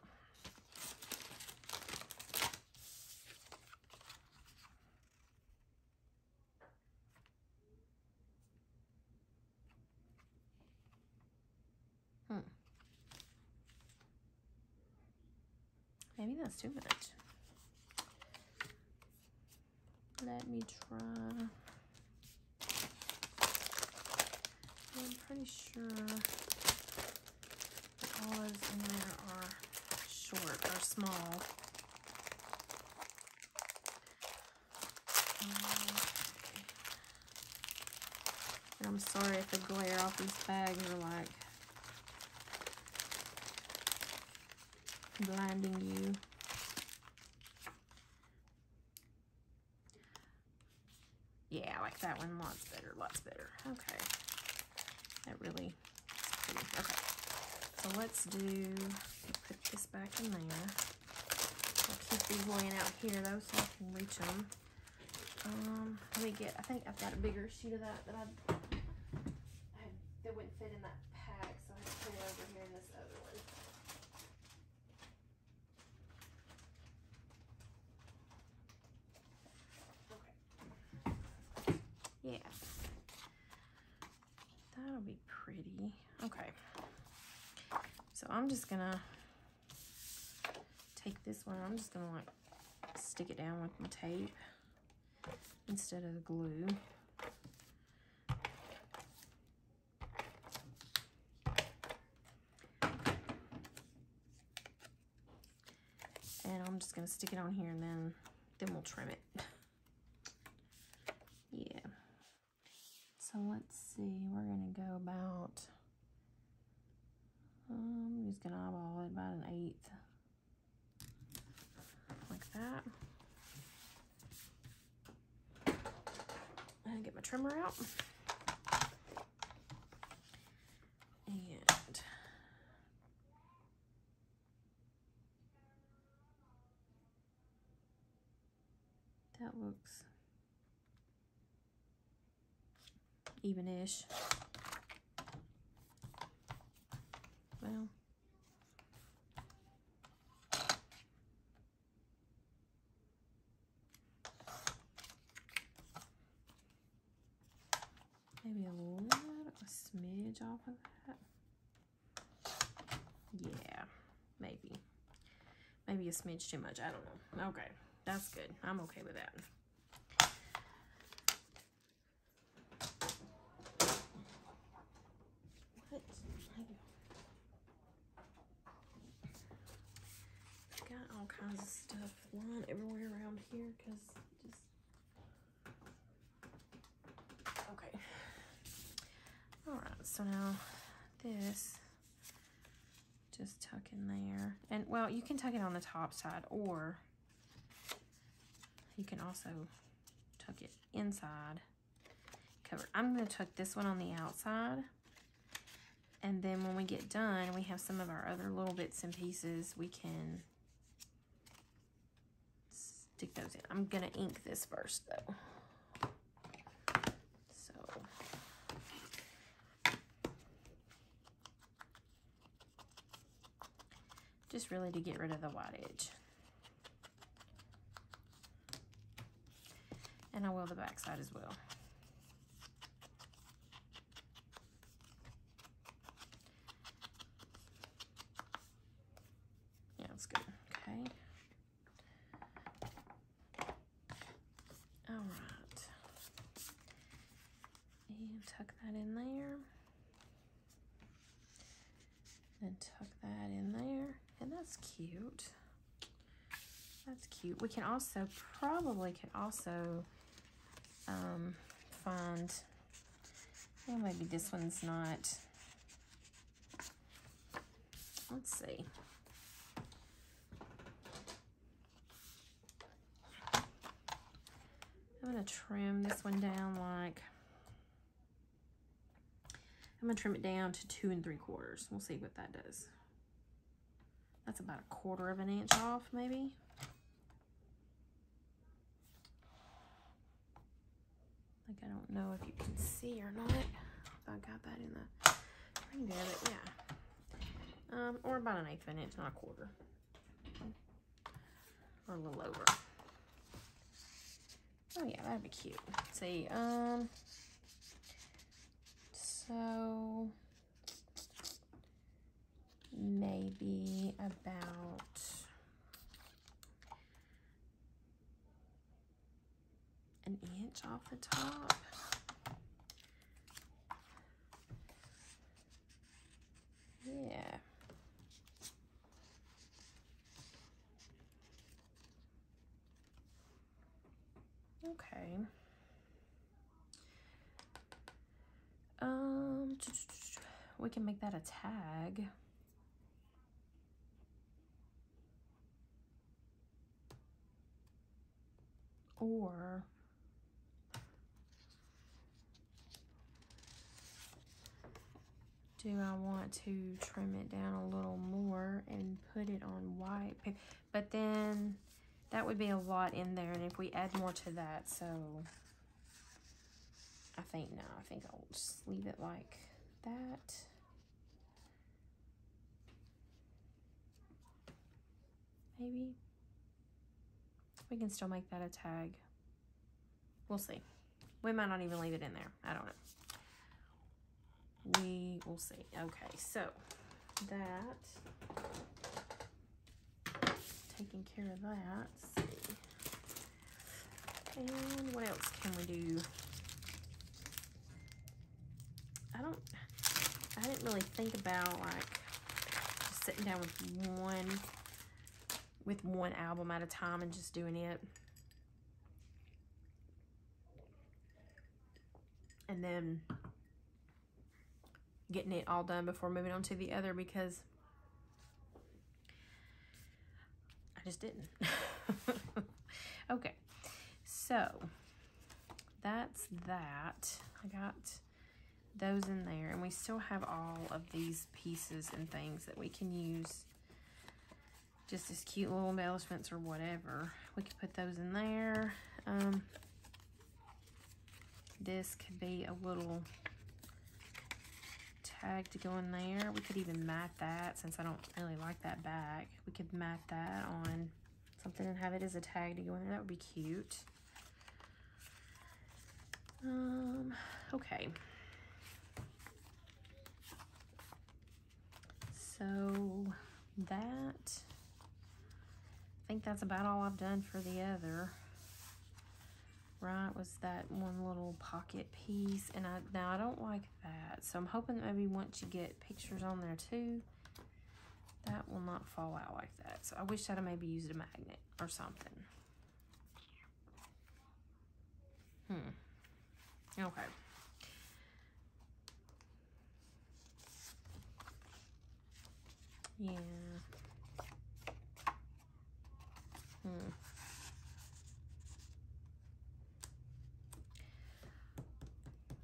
Maybe that's too much. Let me try. I'm pretty sure the olives in there are short or small. Okay. And I'm sorry if the glare off these bags are like blinding you. Yeah, I like that one lots better, lots better. Okay. That really is pretty. Okay. So let's put this back in there. I'll keep these laying out here though so I can reach them. Let me get, I think I've got a bigger sheet of that that that wouldn't fit in that pack, so I have to put it over here in this other one. Yeah, that'll be pretty. Okay, so I'm just gonna take this one. I'm just gonna like stick it down with my tape instead of the glue. And I'm just gonna stick it on here and then we'll trim it. Yeah. So let's see, we're gonna go about, I'm just gonna eyeball it about 1/8. Like that. And get my trimmer out. And that looks even-ish. Well, maybe a smidge off of that. Yeah, maybe a smidge too much. I don't know. Okay, that's good. I'm okay with that. What? I've got all kinds of stuff lying everywhere around here because just okay. All right, so now this just tuck in there, and well, you can tuck it on the top side, or you can also tuck it inside. Cover. I'm going to tuck this one on the outside, and then when we get done, we have some of our other little bits and pieces. We can stick those in. I'm going to ink this first, though. So just really to get rid of the white edge. And I will the back side as well. Yeah, that's good. Okay. All right. And tuck that in there. And tuck that in there. And that's cute. That's cute. We can also, probably could also find, well, maybe this one's not, let's see. I'm gonna trim this one down like I'm gonna trim it down to 2 3/4. We'll see what that does. That's about 1/4 of an inch off, maybe. Like, I don't know if you can see or not. If I got that in the ring there, but yeah. Or about 1/8 of an inch, not 1/4. Or a little over. Oh yeah, that'd be cute. Let's see, so maybe about an inch off the top. Yeah. Okay. We can make that a tag. Or do I want to trim it down a little more and put it on white paper? But then that would be a lot in there, and if we add more to that, so I think I'll just leave it like that. Maybe. We can still make that a tag. We'll see. We might not even leave it in there. I don't know. We will see. Okay, so that, taking care of that. Let's see. And what else can we do? I didn't really think about like just sitting down with one album at a time and just doing it. And then getting it all done before moving on to the other, because I just didn't. Okay, so that's that. I got those in there, and we still have all of these pieces and things that we can use just as cute little embellishments or whatever. We could put those in there. This could be a little tag to go in there. We could even mat that, since I don't really like that back. We could mat that on something and have it as a tag to go in there. That would be cute. Okay. So that, I think that's about all I've done for the other. Right, was that one little pocket piece, and now I don't like that, so I'm hoping that maybe once you get pictures on there too, that will not fall out like that. So I wish I'd have maybe used a magnet or something. Okay. Yeah.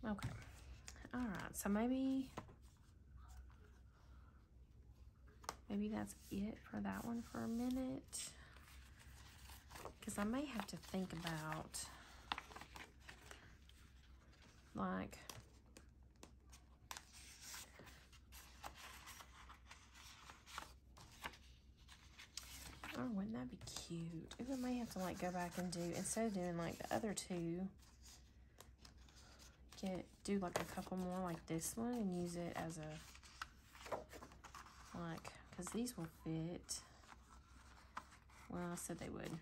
Okay. All right. So maybe that's it for that one for a minute, because I may have to think about like oh, wouldn't that be cute? If I may have to like go back and do, instead of doing like the other two, do like a couple more like this one and use it as a like, because these will fit. Well, I said they would.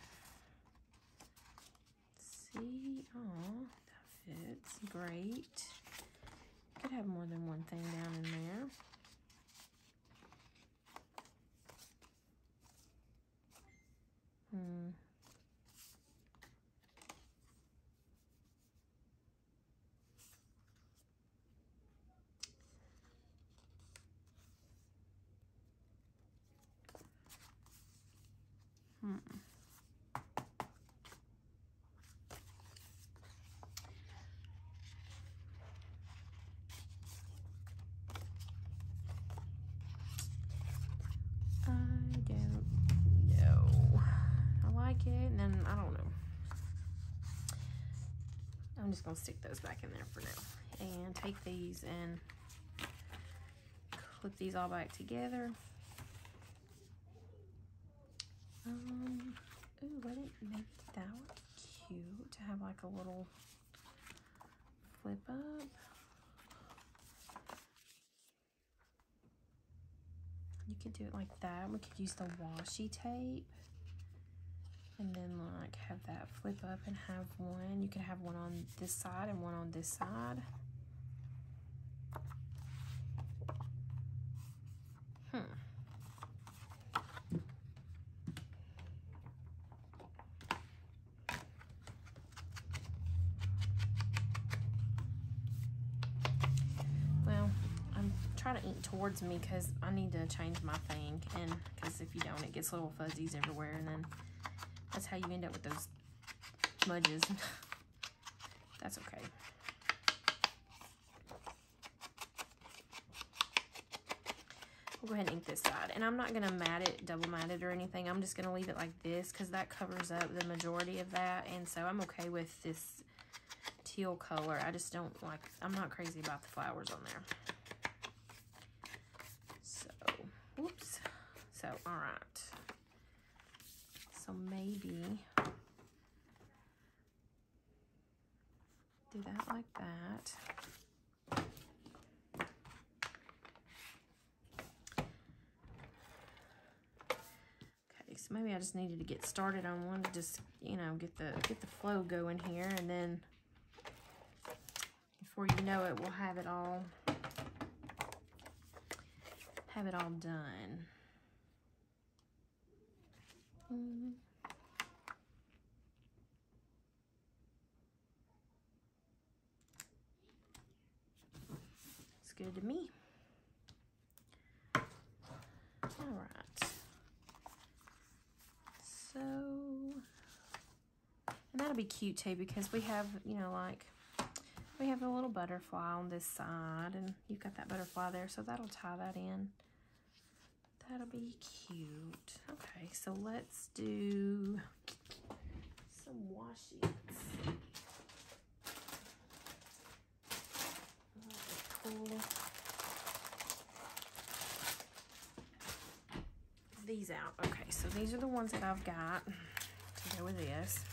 See, oh, that fits great. Could have more than one thing down in there. I'm just gonna stick those back in there for now. And take these and clip these all back together. Ooh, I didn't make that one cute to have like a little flip up. You could do it like that. We could use the washi tape and then like have that flip up and have one. You could have one on this side and one on this side. Well, I'm trying to ink towards me because I need to change my thing, and because if you don't, it gets little fuzzies everywhere, and then that's how you end up with those smudges. That's okay. We'll go ahead and ink this side, and I'm not going to mat it, double mat it or anything. I'm just going to leave it like this because that covers up the majority of that, and so I'm okay with this teal color. I just don't like, I'm not crazy about the flowers on there. So, whoops. So, all right. So maybe do that like that. Maybe I just needed to get started on one to just, you know, get the flow going here, and then before you know it, we'll have it all done. It's good to me. All right. So, and that'll be cute too because we have, you know, like, we have a little butterfly on this side, and you've got that butterfly there, so that'll tie that in. That'll be cute. Okay, so let's do some washi. Pull these out. Okay, so these are the ones that I've got to go with this.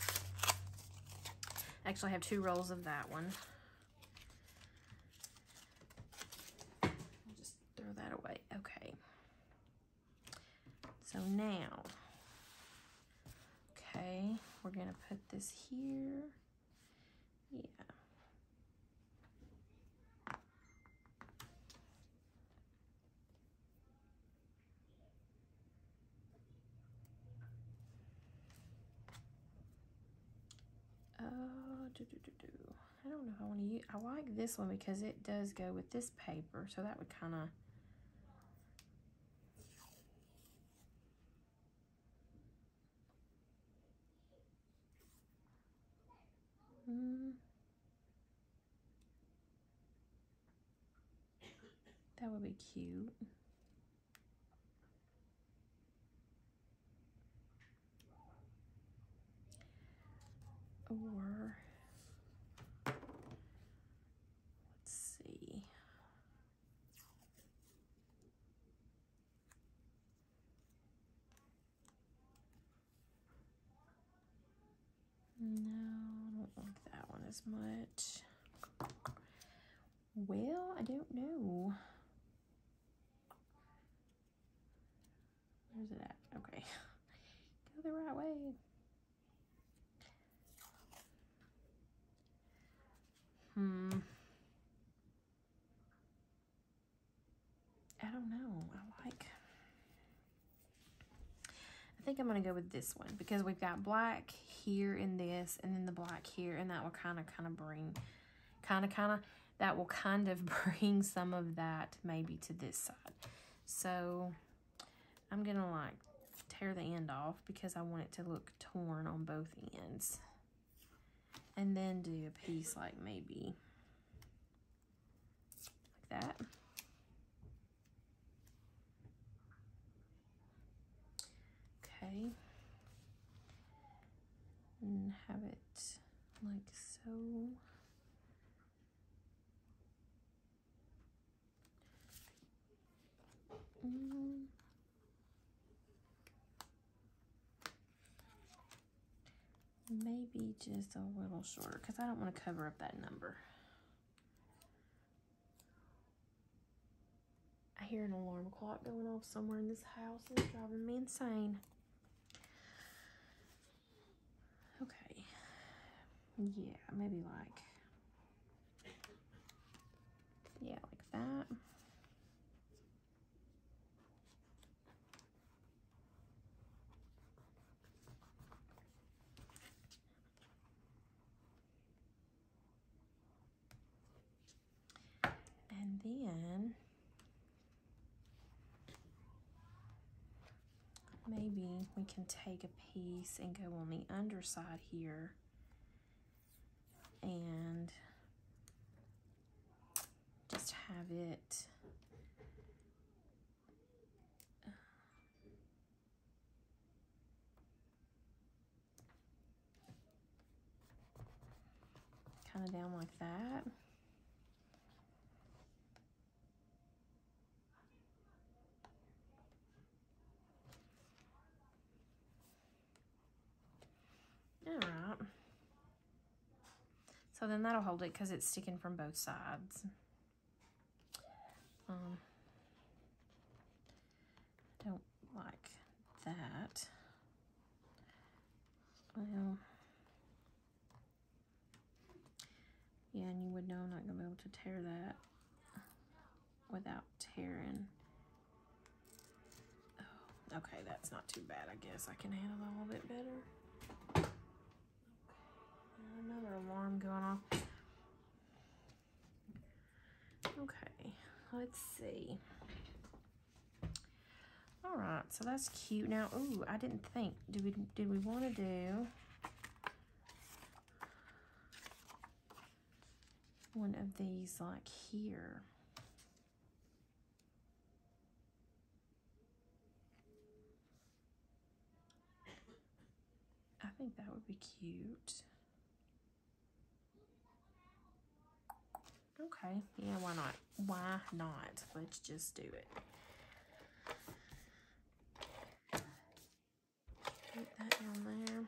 Actually, I have 2 rolls of that one. I'll just throw that away. Okay. So now, okay, we're gonna put this here. Yeah. I don't know if I want to use, I like this one because it does go with this paper, so that would kind of, that would be cute. Or, let's see. No, I don't like that one as much. Well, I don't know. Where's it at? Okay. Go the right way. I don't know. I think I'm going to go with this one because we've got black here in this and then the black here, and that will kind of bring, that will kind of bring some of that maybe to this side. So I'm going to like tear the end off because I want it to look torn on both ends. And then do a piece like maybe like that. Okay. And have it like so. Maybe just a little shorter because I don't want to cover up that number. I hear an alarm clock going off somewhere in this house and it's driving me insane. Okay. Yeah, maybe like, yeah, like that. And then maybe we can take a piece and go on the underside here and just have it kind of down like that. All right. So then that'll hold it because it's sticking from both sides. Don't like that. Well, yeah, and you would know I'm not going to be able to tear that without tearing. Oh, okay, that's not too bad. I guess I can handle it a little bit better. Another alarm going off. Okay, let's see. All right, so that's cute. Now, ooh, I didn't think. Did we want to do one of these like here? I think that would be cute. Okay, yeah, why not? Why not? Let's just do it. Put that down there.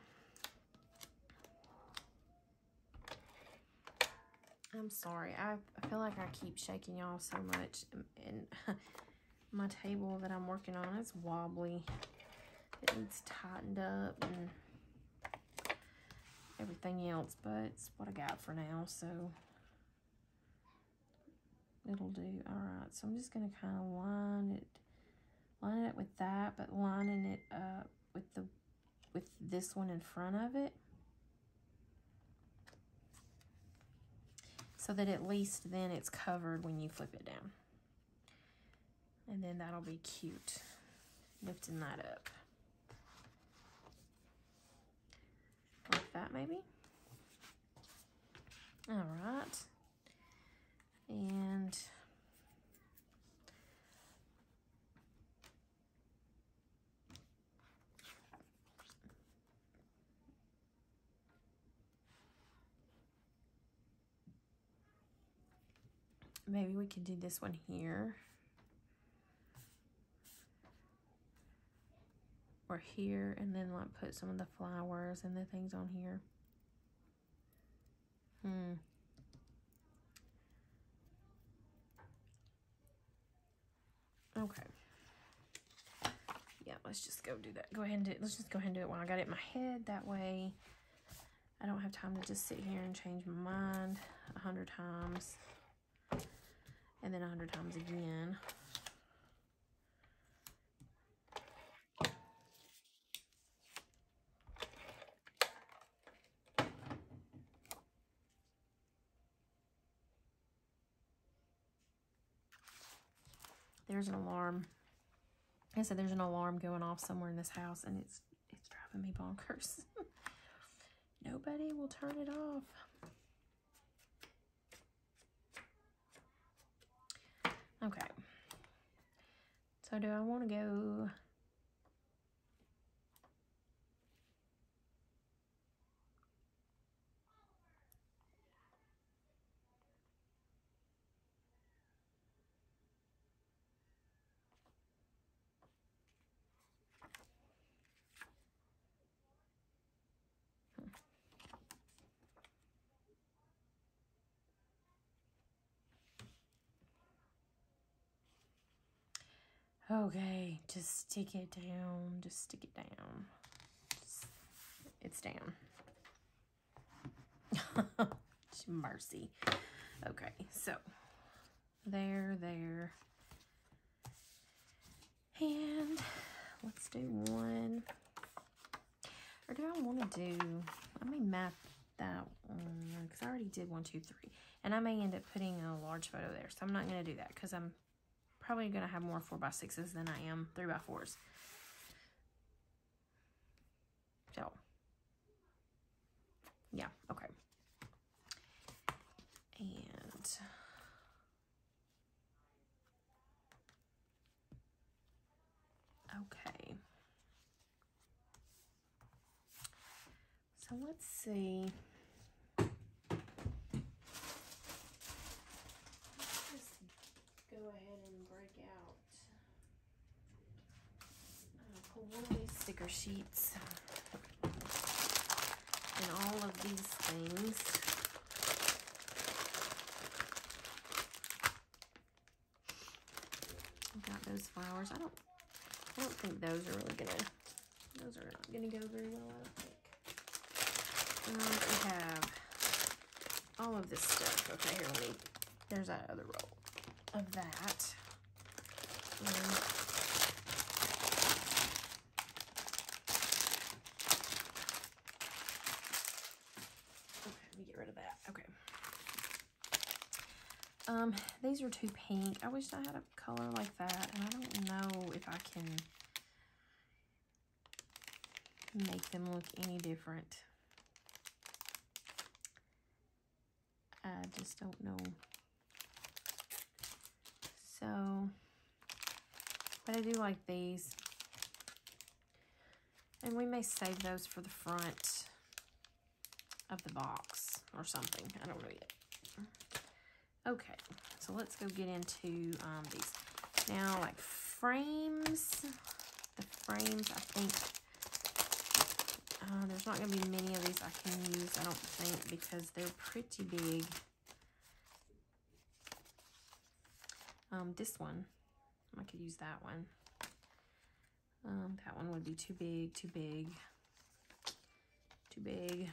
I'm sorry. I feel like I keep shaking y'all so much, and my table that I'm working on is wobbly. It needs tightened up and everything else, but it's what I got for now, so it'll do. All right, so I'm just gonna kind of line it with that, but lining it up with this one in front of it, so that at least then it's covered when you flip it down. And then that'll be cute, lifting that up. Like that, maybe. All right. And maybe we could do this one here. Or here, and then like put some of the flowers and the things on here. Okay. Yeah, let's just go do that. Go ahead and do it. Let's just go ahead and do it while I got it in my head. That way I don't have time to just sit here and change my mind 100 times. And then 100 times again. There's an alarm. I said there's an alarm going off somewhere in this house, and it's driving me bonkers. Nobody will turn it off. Okay. So do I want to go... Okay, just stick it down. Just stick it down. It's down. Mercy. Okay, so there. And let's do one. Or do I want to do, let me map that one because I already did 1, 2, 3. And I may end up putting a large photo there. So I'm not going to do that because I'm probably going to have more 4x6s than I am 3x4s. So, yeah, okay. And okay. So let's see. Let's just go ahead and break out. Pull one of these sticker sheets and all of these things. I've got those flowers. I don't think those are really those are not gonna go very well, I don't think. We have all of this stuff. Okay, here, there's that other roll of that. Okay, let me get rid of that. Okay. These are too pink. I wish I had a color like that, and I don't know if I can make them look any different. I just don't know. So, but I do like these. And we may save those for the front of the box or something. I don't know yet. Okay, so let's go get into these. Now, like frames, the frames, I think, there's not going to be many of these I can use, I don't think, because they're pretty big. This one, I could use that one. That one would be too big, too big, too big,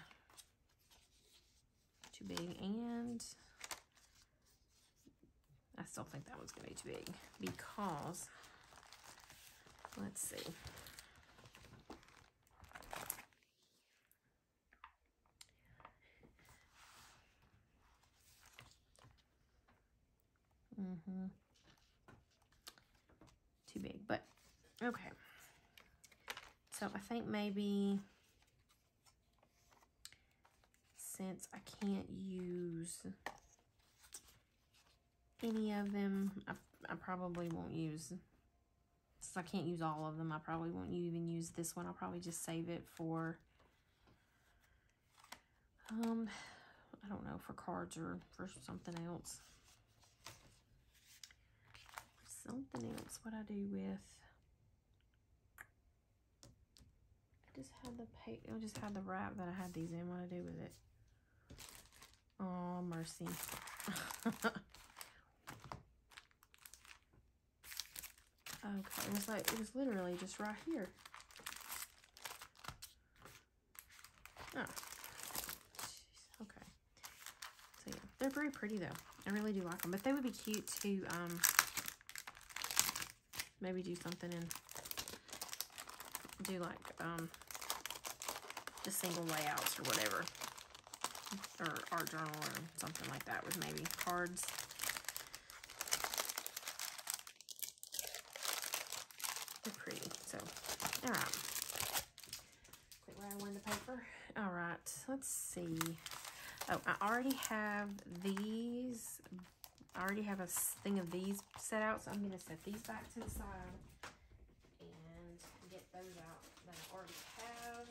too big, and I still think that one's going to be too big because, let's see. Too big, but okay. So I think maybe since I can't use any of them, I probably won't use, since I can't use all of them, I probably won't even use this one. I'll probably just save it for, I don't know, for cards or for something else. Something else, what I do with, I just had the wrap that I had these in, what I do with it. Oh, mercy. Okay, it was literally just right here. Oh, jeez. Okay. So yeah, they're very pretty though. I really do like them, but they would be cute to maybe do something and do like just single layouts or whatever, or art journal or something like that with maybe cards. They're pretty. So, all right. Quit rattling the paper. All right. Let's see. Oh, I already have these. I already have a thing of these set out, so I'm going to set these back to the side and get those out that I already have.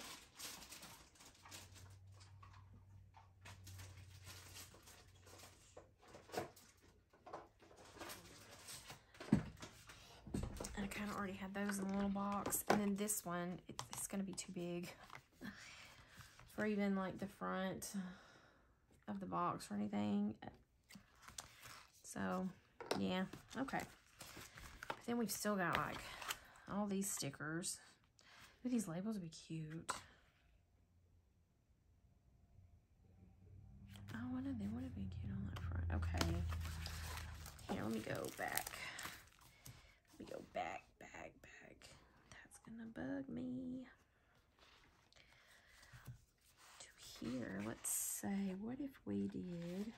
And I kind of already had those in a little box. And then this one, it's going to be too big for even like the front of the box or anything. So, yeah, okay. Then we've still got like all these stickers. Ooh, these labels would be cute. Oh, one of them would have been cute on that front. Okay. Here, let me go back. Let me go back. That's gonna bug me. To here, let's say, what if we did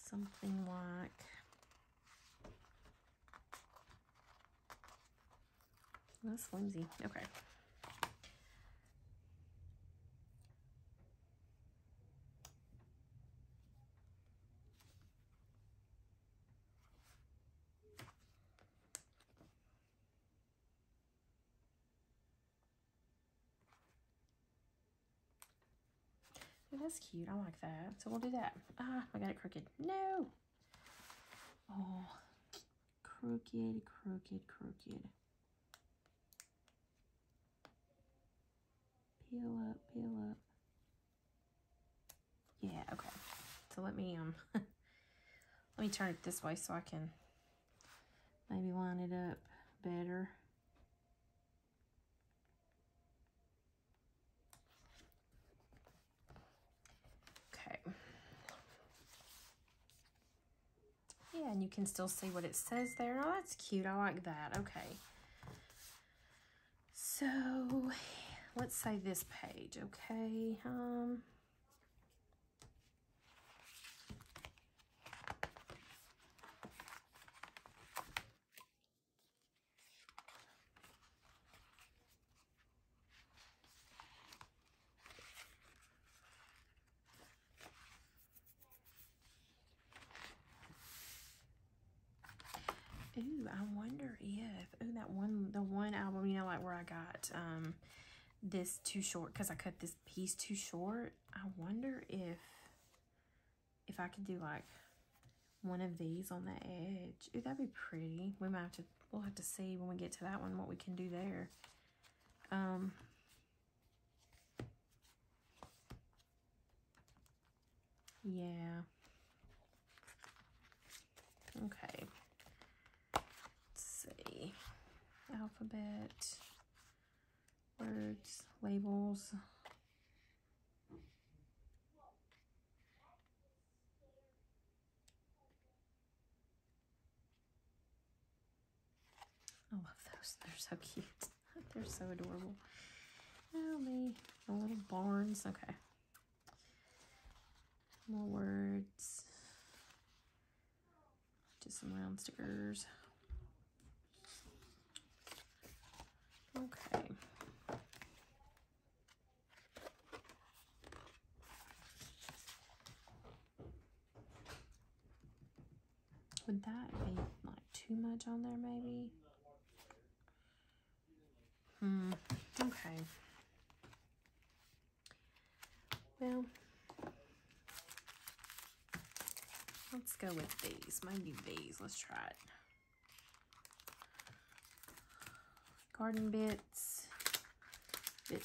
something like, that's flimsy. Okay. Oh, that's cute. I like that. So we'll do that. Ah, I got it crooked. No. Oh, crooked. Peel up. Yeah, okay. So let me let me turn it this way so I can maybe line it up better. Okay. Yeah, and you can still see what it says there. Oh, that's cute. I like that. Okay. So let's say this page, okay? Ooh, I wonder if, ooh, the one album, you know, like where I got this too short because I cut this piece too short. I wonder if I could do like one of these on the edge. Ooh, that'd be pretty. We'll have to see when we get to that one what we can do there. Yeah. Okay. Let's see. Alphabet, words, labels. I love those. They're so cute. They're so adorable. Oh, me. The little barns. Okay. More words. Just some round stickers. Okay. Would that be like too much on there maybe? Okay. Well, let's go with these. Maybe these. Let's try it. Garden bits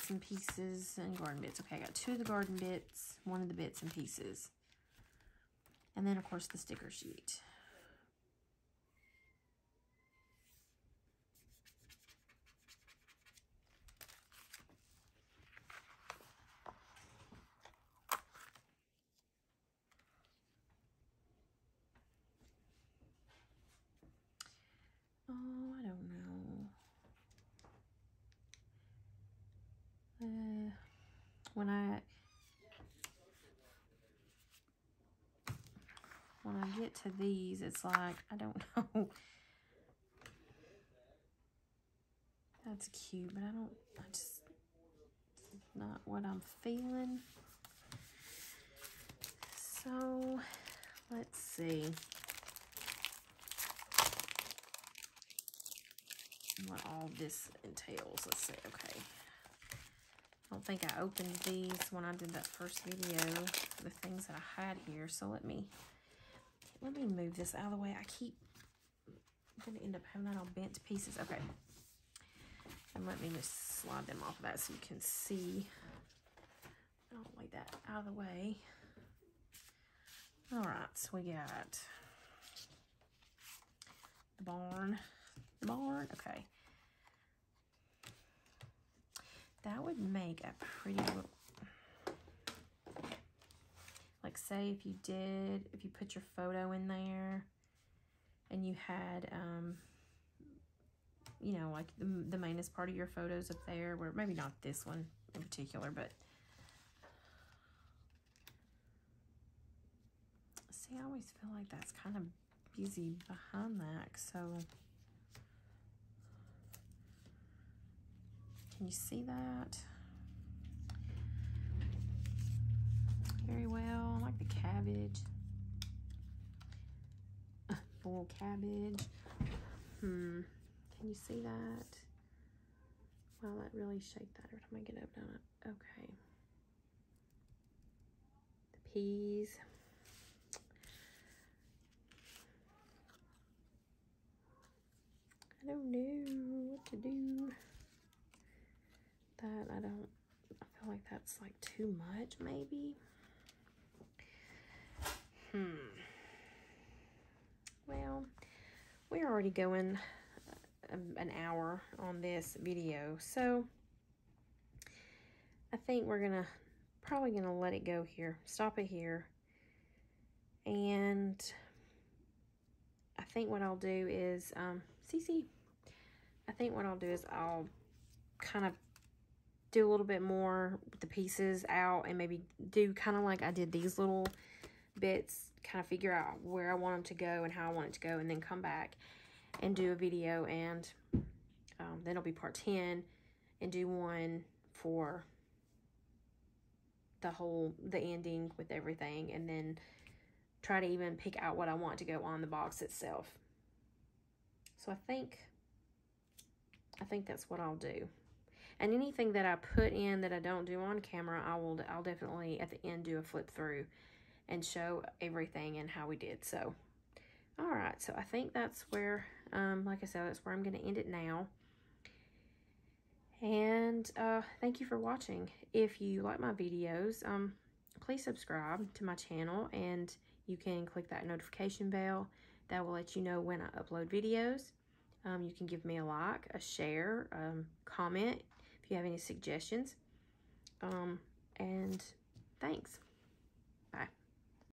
and pieces, and garden bits. Okay, I got 2 of the garden bits, 1 of the bits and pieces. And then, of course, the sticker sheet. Oh, I don't know. When I get to these, it's like, I don't know. That's cute, but I just, it's not what I'm feeling. So, let's see what all this entails. Let's see, okay. I don't think I opened these when I did that first video, the things that I had here. So let me move this out of the way. I'm going to end up having that all bent to pieces. Okay. And let me just slide them off of that so you can see. I'll lay that out of the way. All right, so we got the barn. The barn, okay. That would make a pretty little, like say if you put your photo in there and you had, you know, like the mainest part of your photos up there, where maybe not this one in particular, but see, I always feel like that's kind of busy behind that, so can you see that? Very well. I like the cabbage. Full cabbage. Can you see that? Wow, that really shake that every time I get up on it. Okay. The peas. I don't know what to do. That I feel like that's like too much, maybe. Well, we're already going an hour on this video, so I think we're probably gonna let it go here, stop it here, and I think what I'll do is Cece, I think what I'll do is I'll kind of do a little bit more with the pieces out, and maybe do kind of like I did these little bits, kind of figure out where I want them to go and how I want it to go, and then come back and do a video, and then it'll be part 10, and do one for the ending with everything, and then try to even pick out what I want to go on the box itself. So I think that's what I'll do. And anything that I put in that I don't do on camera, I'll definitely at the end do a flip through and show everything and how we did. So, all right. So I think that's where, like I said, that's where I'm going to end it now. And thank you for watching. If you like my videos, please subscribe to my channel, and you can click that notification bell. That will let you know when I upload videos. You can give me a like, a share, comment if you have any suggestions. And thanks. Bye.